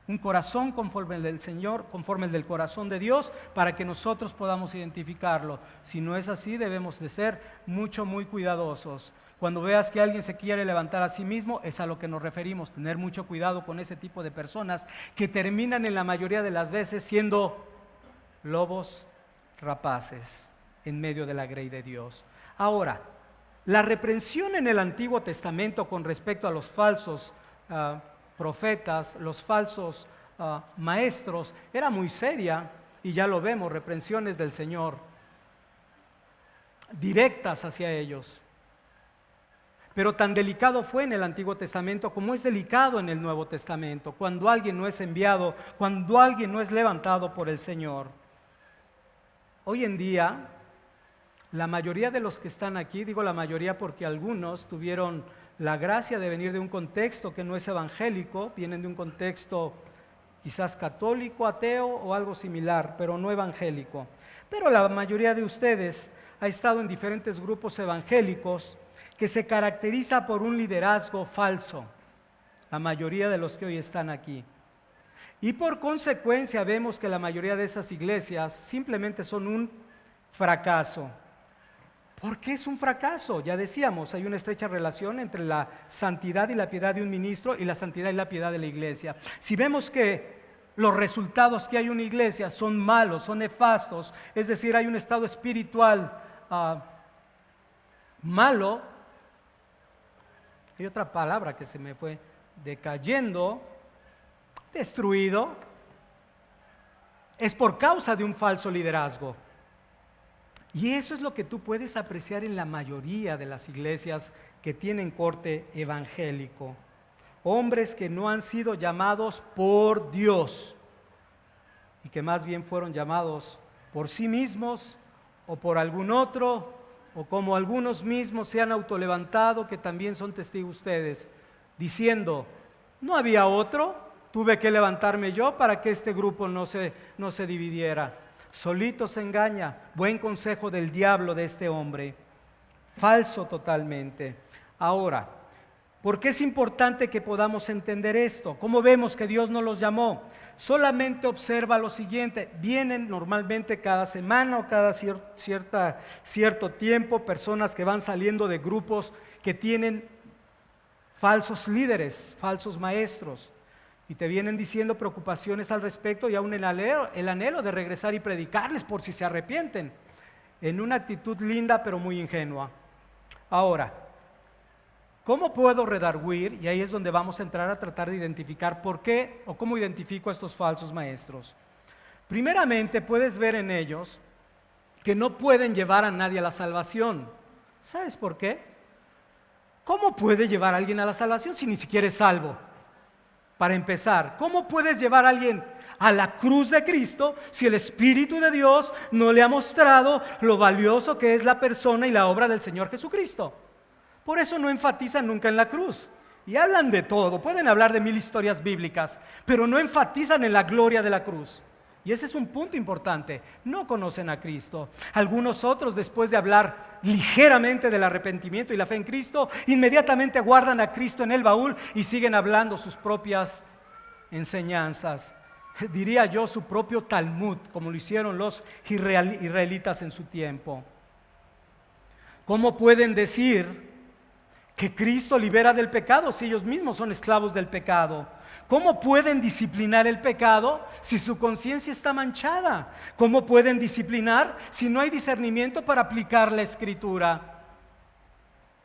Un corazón conforme el del Señor, conforme el del corazón de Dios, para que nosotros podamos identificarlo. Si no es así, debemos de ser muy cuidadosos. Cuando veas que alguien se quiere levantar a sí mismo, es a lo que nos referimos. Tener mucho cuidado con ese tipo de personas que terminan en la mayoría de las veces siendo lobos rapaces en medio de la grey de Dios. Ahora, La reprensión en el Antiguo Testamento con respecto a los falsos profetas, los falsos maestros, era muy seria, y ya lo vemos, reprensiones del Señor directas hacia ellos. Pero tan delicado fue en el Antiguo Testamento como es delicado en el Nuevo Testamento, cuando alguien no es enviado, cuando alguien no es levantado por el Señor. Hoy en día, la mayoría de los que están aquí, digo la mayoría porque algunos tuvieron la gracia de venir de un contexto que no es evangélico, vienen de un contexto quizás católico, ateo o algo similar, pero no evangélico. Pero la mayoría de ustedes ha estado en diferentes grupos evangélicos que se caracteriza por un liderazgo falso, la mayoría de los que hoy están aquí. Y por consecuencia vemos que la mayoría de esas iglesias simplemente son un fracaso. ¿Por qué es un fracaso? Ya decíamos, hay una estrecha relación entre la santidad y la piedad de un ministro y la santidad y la piedad de la iglesia. Si vemos que los resultados que hay en una iglesia son malos, son nefastos, es decir, hay un estado espiritual malo, hay otra palabra que se me fue, decayendo, destruido, es por causa de un falso liderazgo. Y eso es lo que tú puedes apreciar en la mayoría de las iglesias que tienen corte evangélico. Hombres que no han sido llamados por Dios y que más bien fueron llamados por sí mismos o por algún otro, o como algunos mismos se han autolevantado, que también son testigos ustedes, diciendo, no había otro, tuve que levantarme yo para que este grupo no se dividiera. Solito se engaña, buen consejo del diablo de este hombre, falso totalmente. Ahora, ¿por qué es importante que podamos entender esto? ¿Cómo vemos que Dios no los llamó? Solamente observa lo siguiente, vienen normalmente cada semana o cada cierto tiempo personas que van saliendo de grupos que tienen falsos líderes, falsos maestros, y te vienen diciendo preocupaciones al respecto y aún el anhelo de regresar y predicarles por si se arrepienten, en una actitud linda pero muy ingenua. Ahora, ¿cómo puedo redarguir? Y ahí es donde vamos a entrar a tratar de identificar por qué o cómo identifico a estos falsos maestros. Primeramente, puedes ver en ellos que no pueden llevar a nadie a la salvación. ¿Sabes por qué? ¿Cómo puede llevar a alguien a la salvación si ni siquiera es salvo? Para empezar, ¿cómo puedes llevar a alguien a la cruz de Cristo si el Espíritu de Dios no le ha mostrado lo valioso que es la persona y la obra del Señor Jesucristo? Por eso no enfatizan nunca en la cruz. Y hablan de todo, pueden hablar de 1000 historias bíblicas, pero no enfatizan en la gloria de la cruz. Y ese es un punto importante. No conocen a Cristo. Algunos otros, después de hablar ligeramente del arrepentimiento y la fe en Cristo, inmediatamente guardan a Cristo en el baúl y siguen hablando sus propias enseñanzas. Diría yo, su propio Talmud, como lo hicieron los israelitas en su tiempo. ¿Cómo pueden decir que Cristo libera del pecado si ellos mismos son esclavos del pecado? ¿Cómo pueden disciplinar el pecado si su conciencia está manchada? ¿Cómo pueden disciplinar si no hay discernimiento para aplicar la Escritura?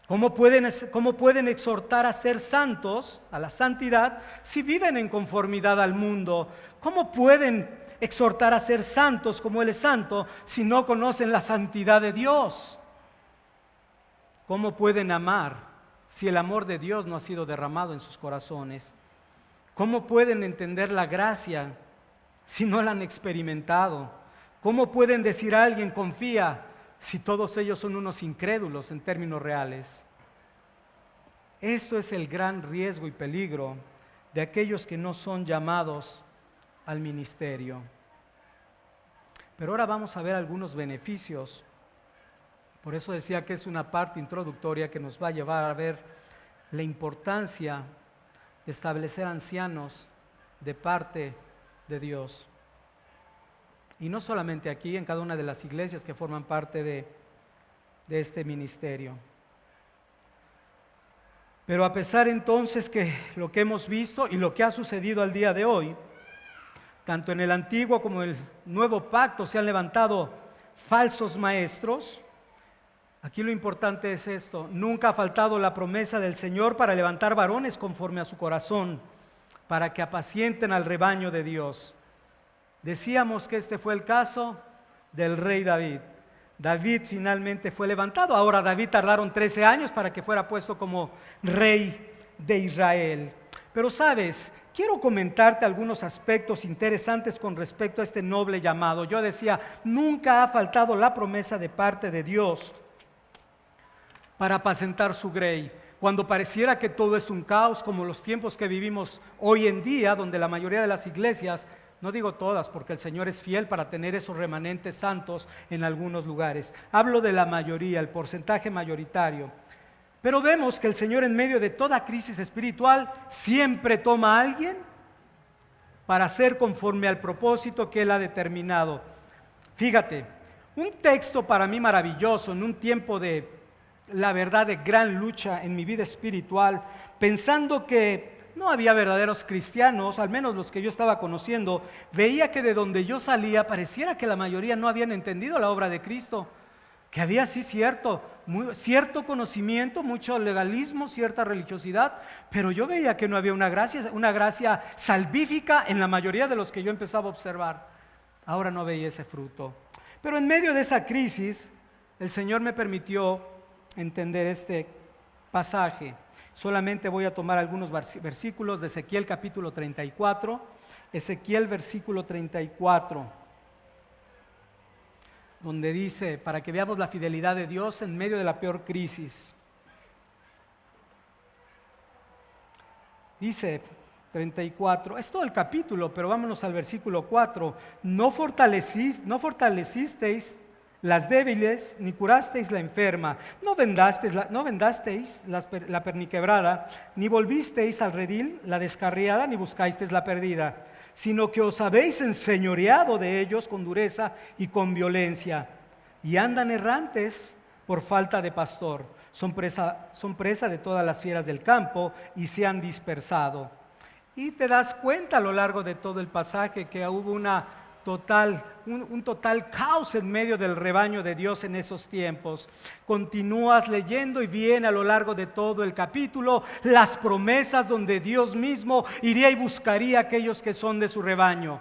¿Cómo pueden exhortar a ser santos, a la santidad, si viven en conformidad al mundo? ¿Cómo pueden exhortar a ser santos como Él es santo si no conocen la santidad de Dios? ¿Cómo pueden amar si el amor de Dios no ha sido derramado en sus corazones? ¿Cómo pueden entender la gracia si no la han experimentado? ¿Cómo pueden decir a alguien confía si todos ellos son unos incrédulos en términos reales? Esto es el gran riesgo y peligro de aquellos que no son llamados al ministerio. Pero ahora vamos a ver algunos beneficios. Por eso decía que es una parte introductoria que nos va a llevar a ver la importancia de establecer ancianos de parte de Dios. Y no solamente aquí, en cada una de las iglesias que forman parte de este ministerio. Pero a pesar entonces que lo que hemos visto y lo que ha sucedido al día de hoy, tanto en el antiguo como en el nuevo pacto se han levantado falsos maestros, Aquí lo importante es esto: nunca ha faltado la promesa del Señor para levantar varones conforme a su corazón, para que apacienten al rebaño de Dios. Decíamos que este fue el caso del rey David. David finalmente fue levantado. Ahora, David tardaron 13 años para que fuera puesto como rey de Israel. Pero sabes, quiero comentarte algunos aspectos interesantes con respecto a este noble llamado. Yo decía, nunca ha faltado la promesa de parte de Dios para apacentar su grey. Cuando pareciera que todo es un caos, como los tiempos que vivimos hoy en día, donde la mayoría de las iglesias, no digo todas, porque el Señor es fiel para tener esos remanentes santos en algunos lugares. Hablo de la mayoría, el porcentaje mayoritario. Pero vemos que el Señor, en medio de toda crisis espiritual, siempre toma a alguien para hacer conforme al propósito que Él ha determinado. Fíjate, un texto para mí maravilloso en un tiempo de, la verdad, de gran lucha en mi vida espiritual, pensando que no había verdaderos cristianos, al menos los que yo estaba conociendo. Veía que de donde yo salía pareciera que la mayoría no habían entendido la obra de Cristo, que había sí cierto conocimiento, mucho legalismo, cierta religiosidad, pero yo veía que no había una gracia salvífica en la mayoría de los que yo empezaba a observar. Ahora no veía ese fruto. Pero en medio de esa crisis, el Señor me permitió entender este pasaje. Solamente voy a tomar algunos versículos de Ezequiel capítulo 34, Ezequiel versículo 34, donde dice, para que veamos la fidelidad de Dios en medio de la peor crisis. Dice 34, es todo el capítulo, pero vámonos al versículo 4. No fortalecisteis las débiles, ni curasteis la enferma, no vendasteis la perniquebrada, ni volvisteis al redil la descarriada, ni buscasteis la perdida, sino que os habéis enseñoreado de ellos con dureza y con violencia, y andan errantes por falta de pastor, son presa de todas las fieras del campo y se han dispersado. Y te das cuenta a lo largo de todo el pasaje que hubo un total caos en medio del rebaño de Dios en esos tiempos. Continúas leyendo y viene a lo largo de todo el capítulo las promesas donde Dios mismo iría y buscaría a aquellos que son de su rebaño.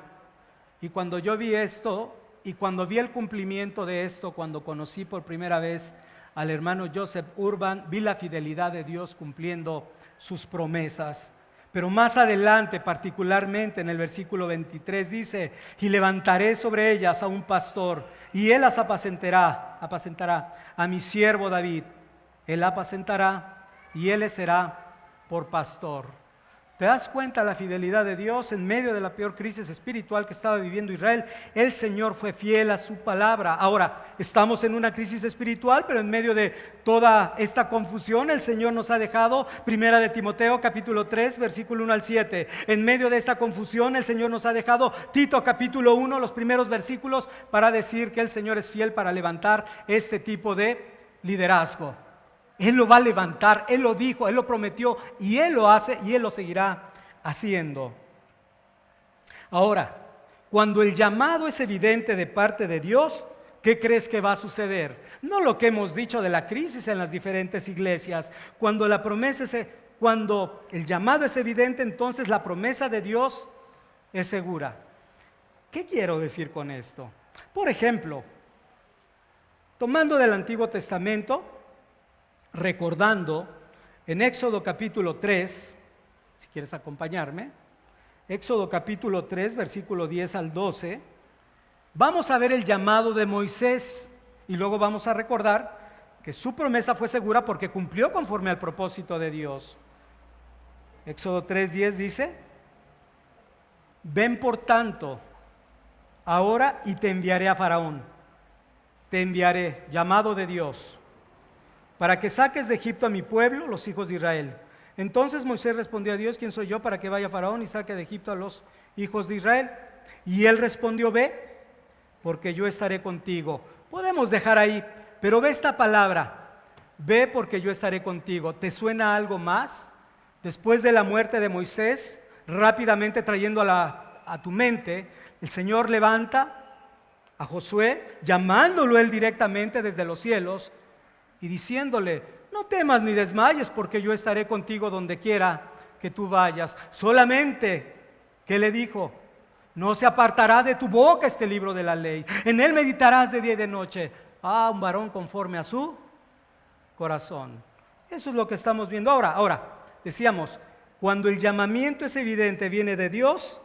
Y cuando yo vi esto, y cuando vi el cumplimiento de esto, cuando conocí por primera vez al hermano Joseph Urban, vi la fidelidad de Dios cumpliendo sus promesas. Pero más adelante, particularmente en el versículo 23, dice: y levantaré sobre ellas a un pastor, y él las apacentará a mi siervo David. Él apacentará, y él les será por pastor. ¿Te das cuenta la fidelidad de Dios en medio de la peor crisis espiritual que estaba viviendo Israel? El Señor fue fiel a su palabra. Ahora, estamos en una crisis espiritual, pero en medio de toda esta confusión, el Señor nos ha dejado, primera de Timoteo, capítulo 3, versículo 1 al 7. En medio de esta confusión, el Señor nos ha dejado Tito, capítulo 1, los primeros versículos, para decir que el Señor es fiel para levantar este tipo de liderazgo. Él lo va a levantar, Él lo dijo, Él lo prometió, y Él lo hace y Él lo seguirá haciendo. Ahora, cuando el llamado es evidente de parte de Dios, ¿qué crees que va a suceder? No lo que hemos dicho de la crisis en las diferentes iglesias. Cuando el llamado es evidente, entonces la promesa de Dios es segura. ¿Qué quiero decir con esto? Por ejemplo, tomando del Antiguo Testamento, recordando en Éxodo capítulo 3, si quieres acompañarme, Éxodo capítulo 3, versículo 10 al 12, vamos a ver el llamado de Moisés y luego vamos a recordar que su promesa fue segura porque cumplió conforme al propósito de Dios. Éxodo 3, 10 dice: ven por tanto ahora y te enviaré a Faraón, te enviaré, llamado de Dios, para que saques de Egipto a mi pueblo, los hijos de Israel. Entonces Moisés respondió a Dios: ¿quién soy yo para que vaya Faraón y saque de Egipto a los hijos de Israel? Y él respondió: ve, porque yo estaré contigo. Podemos dejar ahí, pero ve esta palabra: ve, porque yo estaré contigo. ¿Te suena algo más? Después de la muerte de Moisés, rápidamente trayendo a tu mente, el Señor levanta a Josué, llamándolo él directamente desde los cielos, y diciéndole: no temas ni desmayes, porque yo estaré contigo donde quiera que tú vayas. Solamente, ¿qué le dijo? No se apartará de tu boca este libro de la ley, en él meditarás de día y de noche. Un varón conforme a su corazón. Eso es lo que estamos viendo ahora. Decíamos, cuando el llamamiento es evidente, viene de Dios,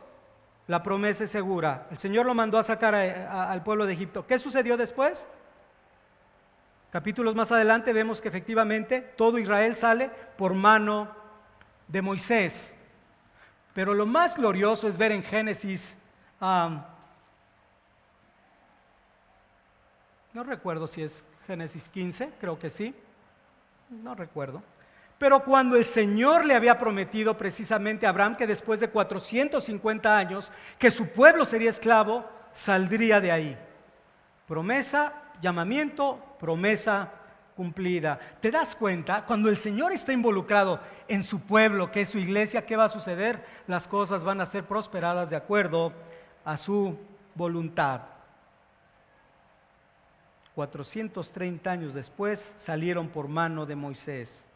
la promesa es segura. El Señor lo mandó a sacar al pueblo de Egipto. ¿Qué sucedió después? Capítulos más adelante vemos que efectivamente todo Israel sale por mano de Moisés. Pero lo más glorioso es ver en Génesis, no recuerdo si es Génesis 15, creo que sí, no recuerdo. Pero cuando el Señor le había prometido precisamente a Abraham que después de 450 años, que su pueblo sería esclavo, saldría de ahí. Promesa, llamamiento, promesa cumplida. ¿Te das cuenta? Cuando el Señor está involucrado en su pueblo, que es su iglesia, ¿qué va a suceder? Las cosas van a ser prosperadas de acuerdo a su voluntad. 430 años después salieron por mano de Moisés.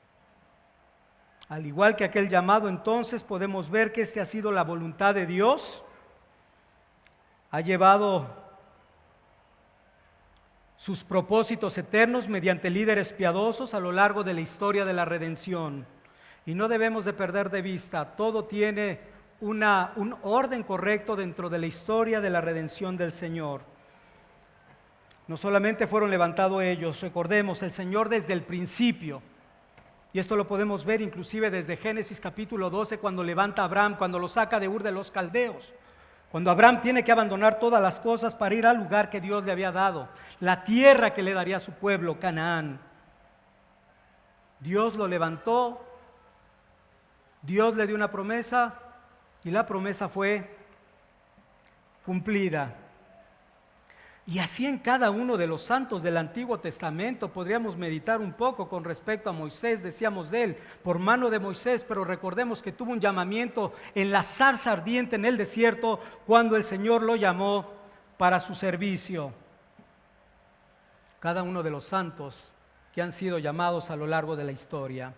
Al igual que aquel llamado, entonces podemos ver que ha sido la voluntad de Dios. Ha llevado sus propósitos eternos mediante líderes piadosos a lo largo de la historia de la redención. Y no debemos de perder de vista, todo tiene un orden correcto dentro de la historia de la redención del Señor. No solamente fueron levantados ellos, recordemos, el Señor desde el principio, y esto lo podemos ver inclusive desde Génesis capítulo 12, cuando levanta a Abraham, cuando lo saca de Ur de los Caldeos. Cuando Abraham tiene que abandonar todas las cosas para ir al lugar que Dios le había dado, la tierra que le daría a su pueblo, Canaán. Dios lo levantó, Dios le dio una promesa y la promesa fue cumplida. Y así en cada uno de los santos del Antiguo Testamento podríamos meditar un poco con respecto a Moisés. Decíamos de él, por mano de Moisés, pero recordemos que tuvo un llamamiento en la zarza ardiente en el desierto cuando el Señor lo llamó para su servicio. Cada uno de los santos que han sido llamados a lo largo de la historia.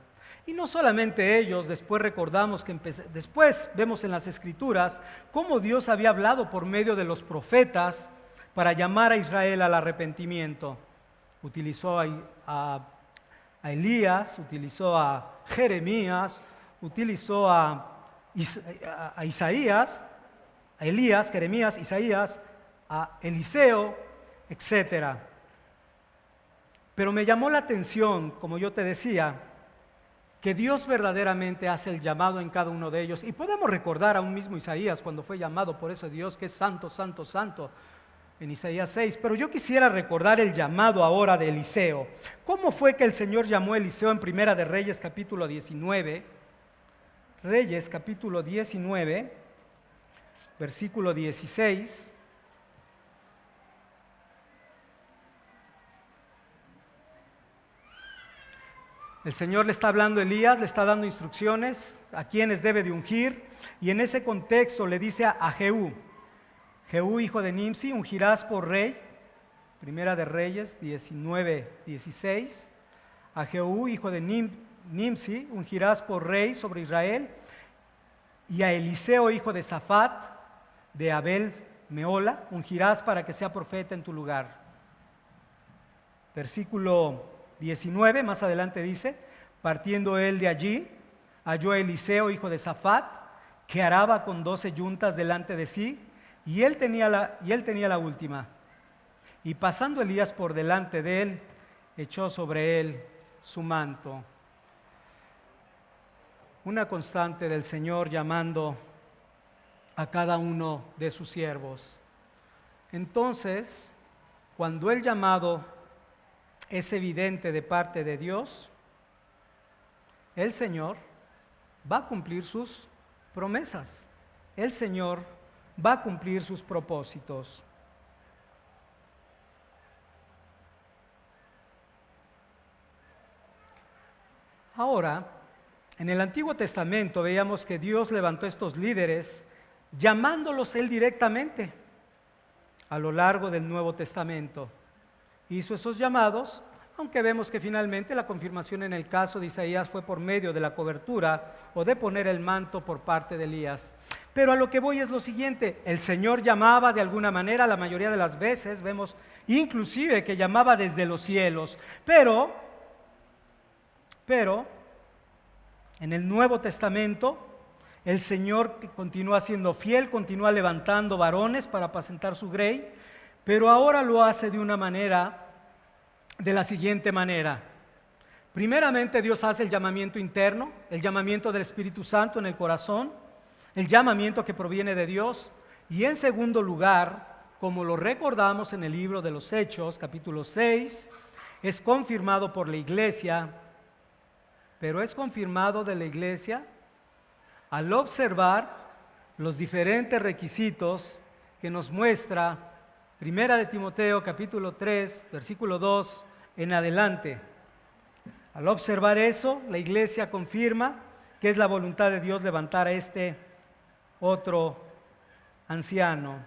Y no solamente ellos, después recordamos que después vemos en las Escrituras cómo Dios había hablado por medio de los profetas para llamar a Israel al arrepentimiento. Utilizó a Elías, utilizó a Jeremías, utilizó a Isaías, a Elías, Jeremías, Isaías, a Eliseo, etc. Pero me llamó la atención, como yo te decía, que Dios verdaderamente hace el llamado en cada uno de ellos. Y podemos recordar a un mismo Isaías cuando fue llamado por eso Dios, que es santo, santo, santo, en Isaías 6, pero yo quisiera recordar el llamado ahora de Eliseo. ¿Cómo fue que el Señor llamó a Eliseo en Primera de Reyes capítulo 19? Reyes capítulo 19, versículo 16. El Señor le está hablando a Elías, le está dando instrucciones a quienes debe de ungir, y en ese contexto le dice a Jehú, Jehú, hijo de Nimsi, ungirás por rey. Primera de Reyes 19, 16. A Jehú, hijo de Nimsi, ungirás por rey sobre Israel. Y a Eliseo, hijo de Safat, de Abel Meola, ungirás para que sea profeta en tu lugar. Versículo 19, más adelante dice, partiendo él de allí, halló a Eliseo, hijo de Safat, que araba con 12 yuntas delante de sí, y él tenía la última. Y pasando Elías por delante de él, echó sobre él su manto. Una constante del Señor llamando a cada uno de sus siervos. Entonces, cuando el llamado es evidente de parte de Dios, el Señor va a cumplir sus promesas. El Señor va a cumplir sus propósitos. Ahora, en el Antiguo Testamento veíamos que Dios levantó estos líderes llamándolos Él directamente. A lo largo del Nuevo Testamento hizo esos llamados aunque vemos que finalmente la confirmación en el caso de Isaías fue por medio de la cobertura o de poner el manto por parte de Elías. Pero a lo que voy es lo siguiente: el Señor llamaba de alguna manera, la mayoría de las veces vemos inclusive que llamaba desde los cielos, pero en el Nuevo Testamento el Señor continúa siendo fiel, continúa levantando varones para apacentar su grey, pero ahora lo hace de la siguiente manera. Primeramente, Dios hace el llamamiento interno, el llamamiento del Espíritu Santo en el corazón, el llamamiento que proviene de Dios, y en segundo lugar, como lo recordamos en el libro de los Hechos, capítulo 6, es confirmado por la iglesia, pero es confirmado de la iglesia al observar los diferentes requisitos que nos muestra Primera de Timoteo capítulo 3, versículo 2 en adelante. Al observar eso, la iglesia confirma que es la voluntad de Dios levantar a este otro anciano.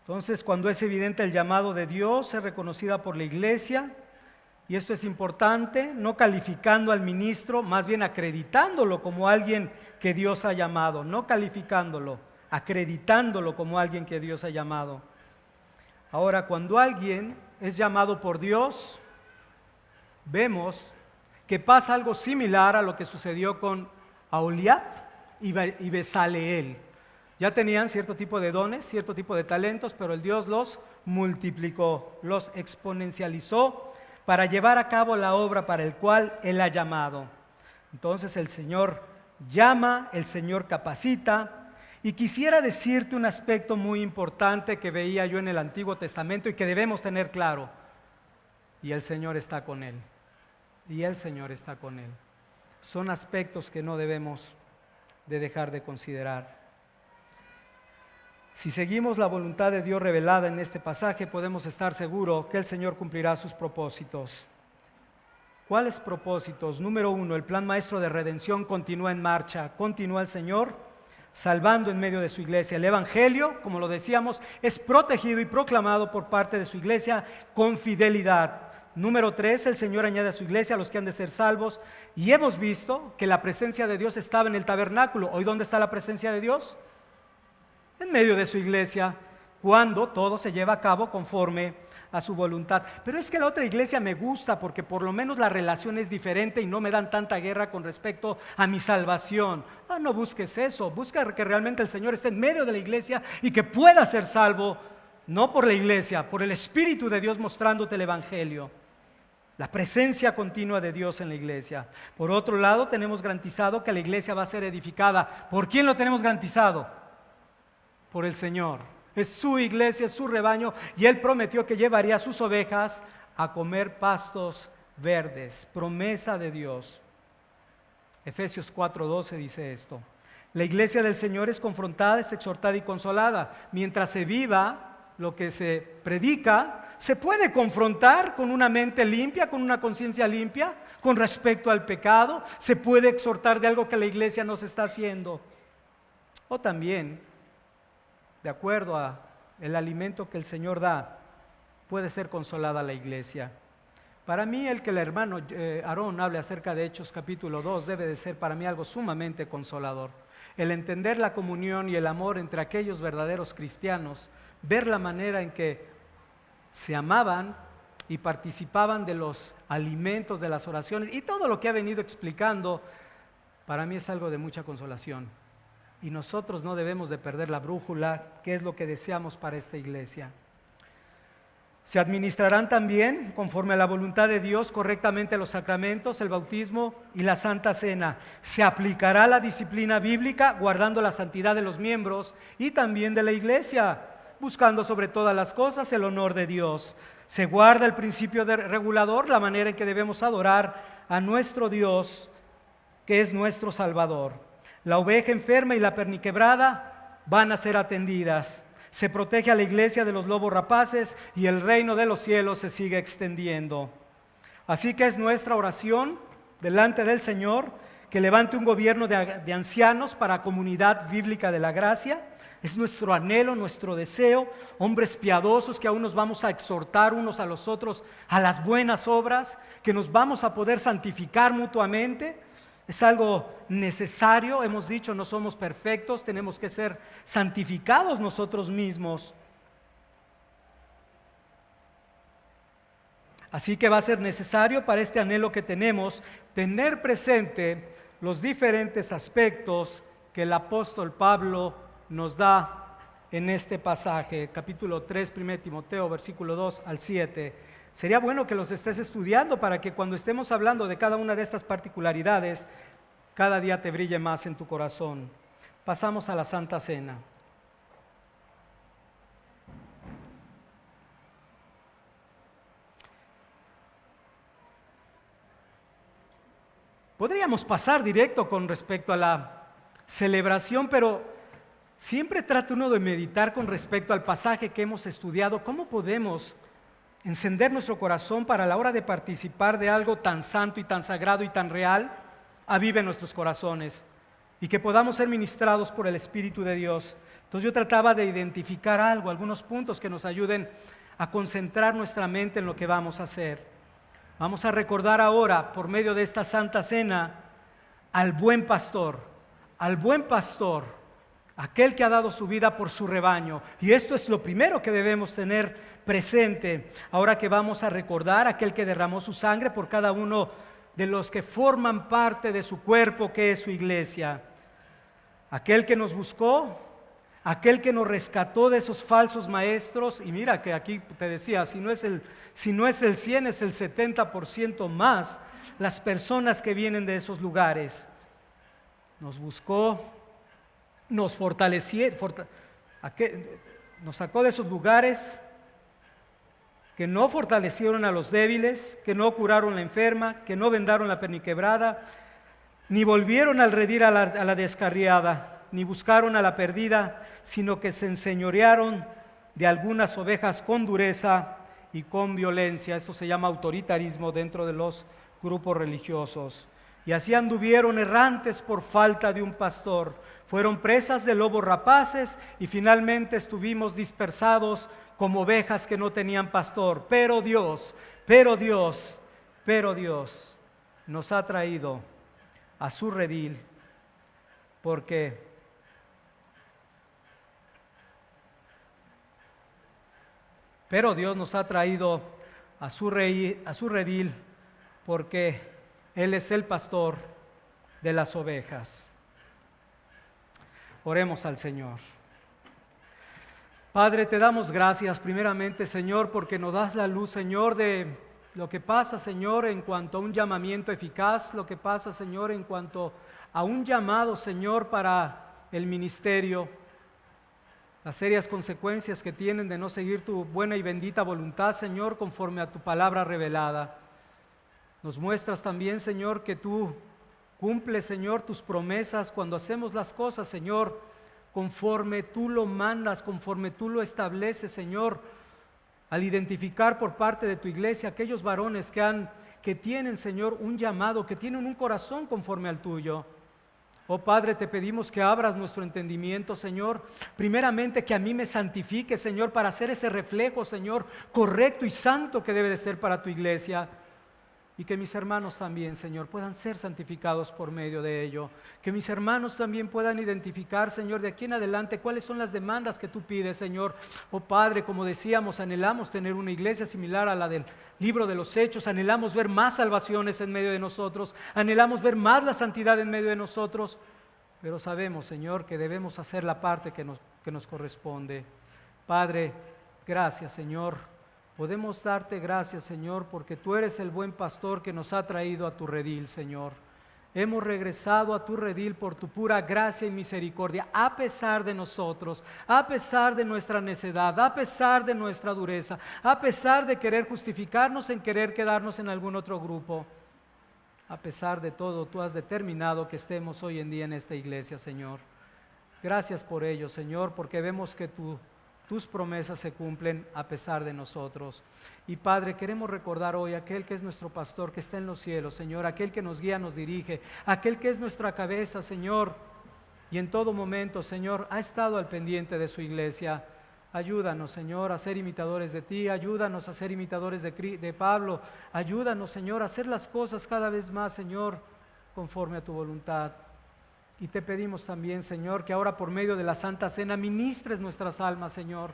Entonces, cuando es evidente el llamado de Dios, es reconocida por la iglesia. Y esto es importante, no calificando al ministro, más bien acreditándolo como alguien que Dios ha llamado, no calificándolo, acreditándolo como alguien que Dios ha llamado. Ahora, cuando alguien es llamado por Dios, vemos que pasa algo similar a lo que sucedió con Aholiab y Besaleel. Ya tenían cierto tipo de dones, cierto tipo de talentos, pero el Dios los multiplicó, los exponencializó para llevar a cabo la obra para el cual Él ha llamado. Entonces el Señor llama, el Señor capacita, y quisiera decirte un aspecto muy importante que veía yo en el Antiguo Testamento y que debemos tener claro: y el Señor está con él, y el Señor está con él. Son aspectos que no debemos de dejar de considerar. Si seguimos la voluntad de Dios revelada en este pasaje, podemos estar seguros que el Señor cumplirá sus propósitos. ¿Cuáles propósitos? Número 1, el plan maestro de redención continúa en marcha. Continúa el Señor salvando en medio de su iglesia. El Evangelio, como lo decíamos, es protegido y proclamado por parte de su iglesia con fidelidad. Número 3, el Señor añade a su iglesia a los que han de ser salvos. Y hemos visto que la presencia de Dios estaba en el tabernáculo. ¿Hoy dónde está la presencia de Dios? En medio de su iglesia, cuando todo se lleva a cabo conforme a su voluntad. Pero es que la otra iglesia me gusta porque por lo menos la relación es diferente y no me dan tanta guerra con respecto a mi salvación. No busques eso, busca que realmente el Señor esté en medio de la iglesia y que pueda ser salvo, no por la iglesia, por el Espíritu de Dios mostrándote el Evangelio. La presencia continua de Dios en la iglesia. Por otro lado, tenemos garantizado que la iglesia va a ser edificada. ¿Por quién lo tenemos garantizado? Por el Señor. Es su iglesia, es su rebaño, y Él prometió que llevaría a sus ovejas a comer pastos verdes. Promesa de Dios. Efesios 4:12 dice esto: la iglesia del Señor es confrontada, es exhortada y consolada. Mientras se viva lo que se predica, se puede confrontar con una mente limpia, con una conciencia limpia, con respecto al pecado. Se puede exhortar de algo que la iglesia no se está haciendo. O también, de acuerdo a el alimento que el Señor da, puede ser consolada la iglesia. Para mí, el que el hermano Aarón hable acerca de Hechos capítulo 2 debe de ser para mí algo sumamente consolador. El entender la comunión y el amor entre aquellos verdaderos cristianos, ver la manera en que se amaban y participaban de los alimentos, de las oraciones y todo lo que ha venido explicando, para mí es algo de mucha consolación. Y nosotros no debemos de perder la brújula, que es lo que deseamos para esta iglesia. Se administrarán también, conforme a la voluntad de Dios, correctamente los sacramentos, el bautismo y la Santa Cena. Se aplicará la disciplina bíblica, guardando la santidad de los miembros y también de la iglesia, buscando sobre todas las cosas el honor de Dios. Se guarda el principio regulador, la manera en que debemos adorar a nuestro Dios, que es nuestro Salvador. La oveja enferma y la perniquebrada van a ser atendidas. Se protege a la iglesia de los lobos rapaces y el reino de los cielos se sigue extendiendo. Así que es nuestra oración delante del Señor que levante un gobierno de ancianos para comunidad bíblica de la gracia, es nuestro anhelo, nuestro deseo, hombres piadosos que aún nos vamos a exhortar unos a los otros a las buenas obras, que nos vamos a poder santificar mutuamente. Es algo necesario, hemos dicho, no somos perfectos, tenemos que ser santificados nosotros mismos. Así que va a ser necesario para este anhelo que tenemos tener presente los diferentes aspectos que el apóstol Pablo nos da en este pasaje, capítulo 3, 1 Timoteo, versículo 2 al 7. Sería bueno que los estés estudiando para que cuando estemos hablando de cada una de estas particularidades, cada día te brille más en tu corazón. Pasamos a la Santa Cena. Podríamos pasar directo con respecto a la celebración, pero siempre trata uno de meditar con respecto al pasaje que hemos estudiado. ¿Cómo podemos encender nuestro corazón para la hora de participar de algo tan santo y tan sagrado y tan real? Avive nuestros corazones y que podamos ser ministrados por el Espíritu de Dios. Entonces yo trataba de identificar algo, algunos puntos que nos ayuden a concentrar nuestra mente en lo que vamos a hacer. Vamos a recordar ahora, por medio de esta Santa Cena, al buen pastor, aquel que ha dado su vida por su rebaño. Y esto es lo primero que debemos tener presente, ahora que vamos a recordar a aquel que derramó su sangre por cada uno de los que forman parte de su cuerpo, que es su iglesia. Aquel que nos buscó, aquel que nos rescató de esos falsos maestros. Y mira que aquí te decía, si no es el 100, es el 70% más las personas que vienen de esos lugares. Nos buscó, nos fortaleció, nos sacó de esos lugares que no fortalecieron a los débiles, que no curaron la enferma, que no vendaron la perniquebrada, ni volvieron al redil a la descarriada, ni buscaron a la perdida, sino que se enseñorearon de algunas ovejas con dureza y con violencia. Esto se llama autoritarismo dentro de los grupos religiosos. Y así anduvieron errantes por falta de un pastor. Fueron presas de lobos rapaces y finalmente estuvimos dispersados como ovejas que no tenían pastor. Pero Dios nos ha traído a su redil, porque Él es el pastor de las ovejas. Oremos al Señor. Padre, te damos gracias primeramente, Señor, porque nos das la luz, Señor, de lo que pasa, Señor, en cuanto a un llamamiento eficaz, lo que pasa, Señor, en cuanto a un llamado, Señor, para el ministerio, las serias consecuencias que tienen de no seguir tu buena y bendita voluntad, Señor, conforme a tu palabra revelada. Nos muestras también, Señor, que tú cumples, Señor, tus promesas cuando hacemos las cosas, Señor, conforme tú lo mandas, conforme tú lo estableces, Señor, al identificar por parte de tu iglesia aquellos varones que tienen, Señor, un llamado, que tienen un corazón conforme al tuyo. Oh Padre, te pedimos que abras nuestro entendimiento, Señor. Primeramente que a mí me santifique, Señor, para hacer ese reflejo, Señor, correcto y santo que debe de ser para tu iglesia. Y que mis hermanos también, Señor, puedan ser santificados por medio de ello. Que mis hermanos también puedan identificar, Señor, de aquí en adelante cuáles son las demandas que tú pides, Señor. Oh Padre, como decíamos, anhelamos tener una iglesia similar a la del libro de los Hechos. Anhelamos ver más salvaciones en medio de nosotros. Anhelamos ver más la santidad en medio de nosotros. Pero sabemos, Señor, que debemos hacer la parte que nos corresponde. Padre, gracias, Señor. Podemos darte gracias, Señor, porque tú eres el buen pastor que nos ha traído a tu redil, Señor. Hemos regresado a tu redil por tu pura gracia y misericordia, a pesar de nosotros, a pesar de nuestra necedad, a pesar de nuestra dureza, a pesar de querer justificarnos en querer quedarnos en algún otro grupo. A pesar de todo, tú has determinado que estemos hoy en día en esta iglesia, Señor. Gracias por ello, Señor, porque vemos que tus promesas se cumplen a pesar de nosotros. Y Padre, queremos recordar hoy aquel que es nuestro pastor, que está en los cielos, Señor, aquel que nos guía, nos dirige, aquel que es nuestra cabeza, Señor, y en todo momento, Señor, ha estado al pendiente de su iglesia. Ayúdanos, Señor, a ser imitadores de ti, ayúdanos a ser imitadores de Pablo, ayúdanos, Señor, a hacer las cosas cada vez más, Señor, conforme a tu voluntad. Y te pedimos también, Señor, que ahora por medio de la Santa Cena ministres nuestras almas, Señor,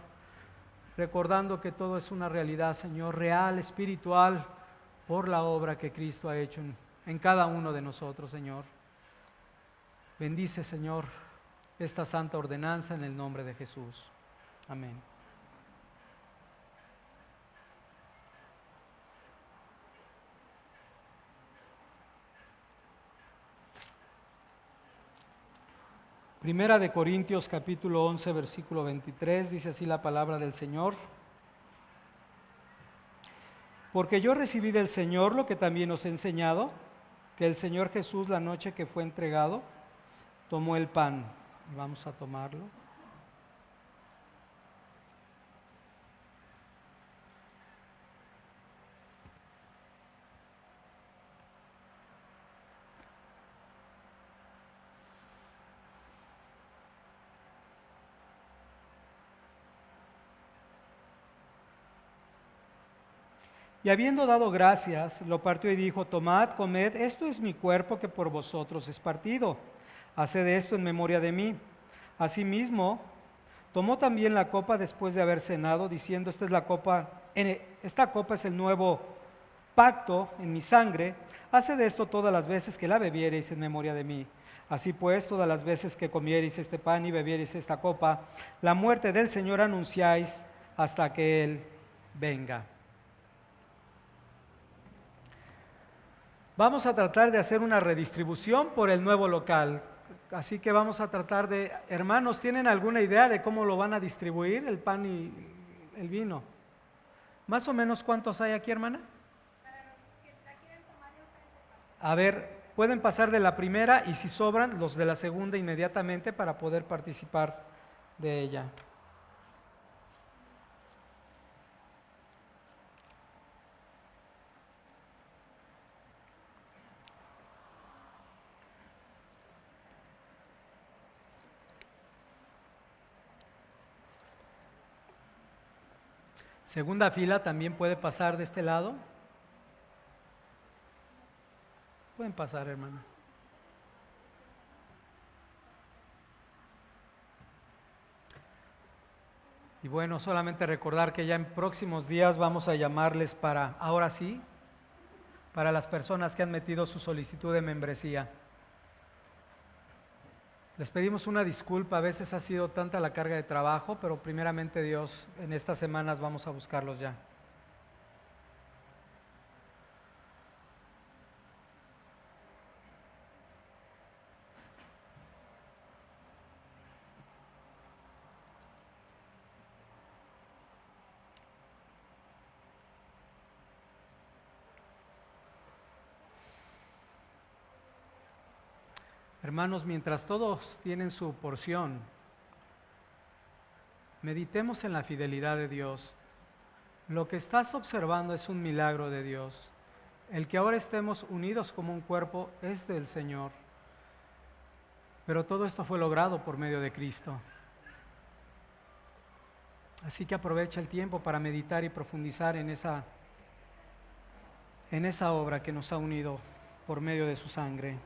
recordando que todo es una realidad, Señor, real, espiritual, por la obra que Cristo ha hecho en cada uno de nosotros, Señor. Bendice, Señor, esta santa ordenanza en el nombre de Jesús. Amén. Primera de Corintios capítulo 11 versículo 23 dice así la palabra del Señor. Porque yo recibí del Señor lo que también os he enseñado, que el Señor Jesús la noche que fue entregado, tomó el pan. Vamos a tomarlo. Y habiendo dado gracias, lo partió y dijo, tomad, comed, esto es mi cuerpo que por vosotros es partido. Haced esto en memoria de mí. Asimismo, tomó también la copa después de haber cenado, diciendo, esta copa es el nuevo pacto en mi sangre. Haced esto todas las veces que la bebiereis en memoria de mí. Así pues, todas las veces que comiereis este pan y bebiereis esta copa, la muerte del Señor anunciáis hasta que Él venga. Vamos a tratar de hacer una redistribución por el nuevo local. Así que vamos a tratar de, hermanos, ¿tienen alguna idea de cómo lo van a distribuir el pan y el vino? ¿Más o menos cuántos hay aquí, hermana? A ver, pueden pasar de la primera y si sobran, los de la segunda inmediatamente para poder participar de ella. Segunda fila también puede pasar de este lado. Pueden pasar, hermano. Y bueno, solamente recordar que ya en próximos días vamos a llamarles para, ahora sí, para las personas que han metido su solicitud de membresía. Les pedimos una disculpa, a veces ha sido tanta la carga de trabajo, pero primeramente Dios, en estas semanas vamos a buscarlos ya. Hermanos, mientras todos tienen su porción, meditemos en la fidelidad de Dios. Lo que estás observando es un milagro de Dios. El que ahora estemos unidos como un cuerpo es del Señor. Pero todo esto fue logrado por medio de Cristo. Así que aprovecha el tiempo para meditar y profundizar en esa obra que nos ha unido por medio de su sangre.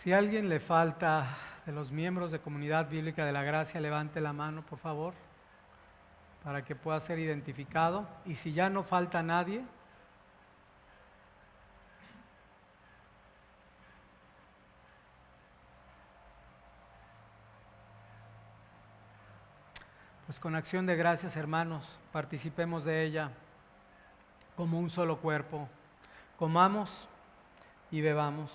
Si a alguien le falta de los miembros de Comunidad Bíblica de la Gracia, levante la mano, por favor, para que pueda ser identificado. Y si ya no falta nadie, pues con acción de gracias, hermanos, participemos de ella como un solo cuerpo. Comamos y bebamos.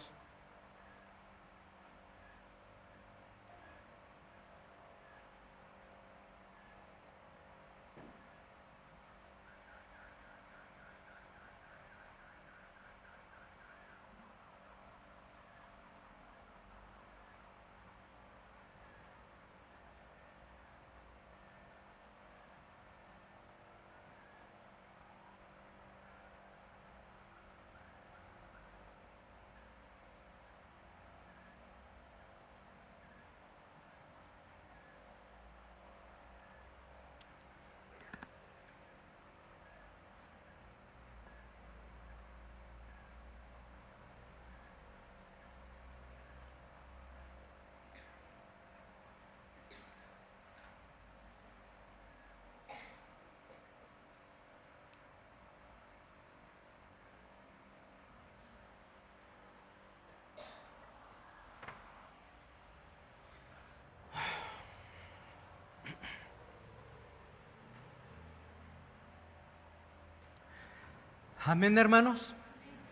Amén, hermanos.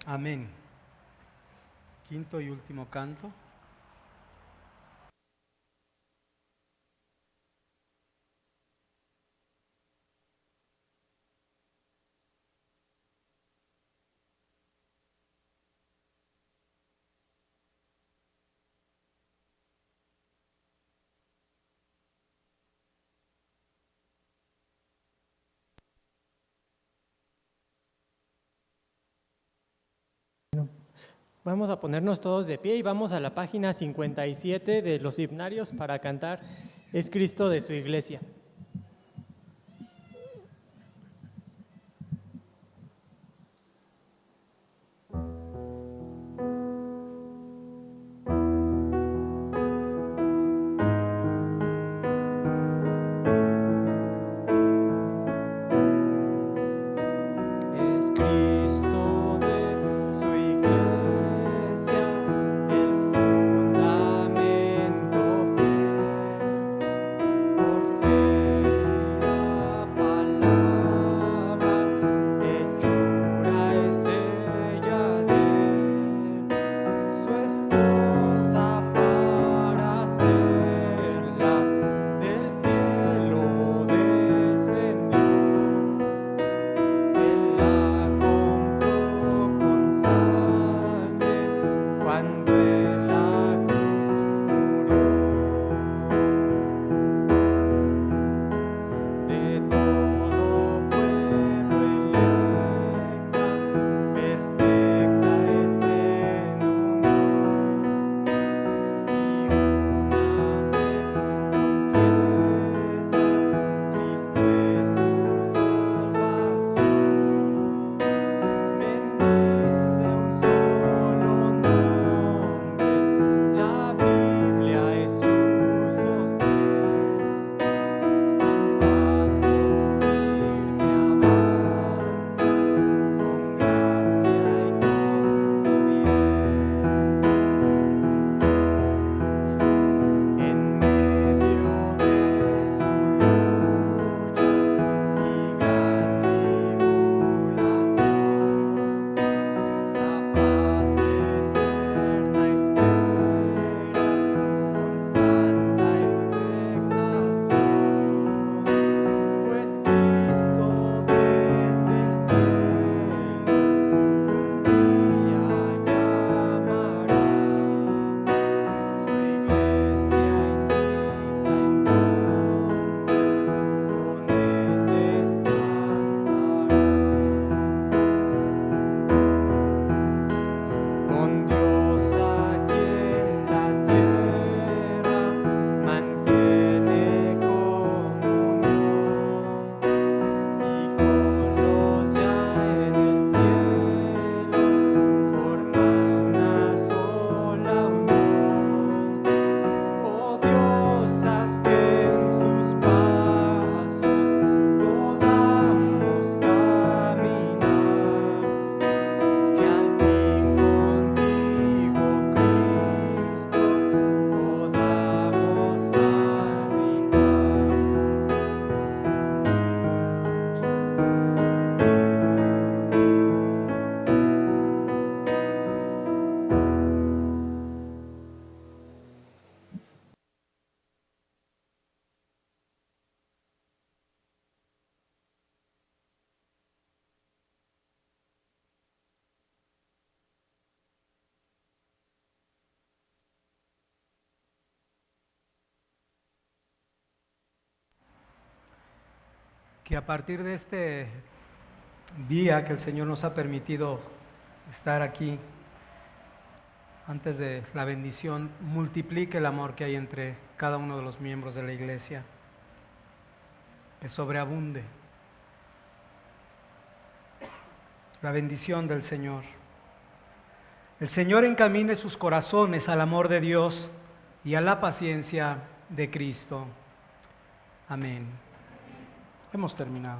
Amén. Quinto y último canto. Vamos a ponernos todos de pie y vamos a la página 57 de los himnarios para cantar Es Cristo de su iglesia. Es Cristo de su iglesia, el fundamento fiel, por fe. que a partir de este día que el Señor nos ha permitido estar aquí, antes de la bendición, multiplique el amor que hay entre cada uno de los miembros de la iglesia, que sobreabunde la bendición del Señor. El Señor encamine sus corazones al amor de Dios y a la paciencia de Cristo. Amén. Hemos terminado.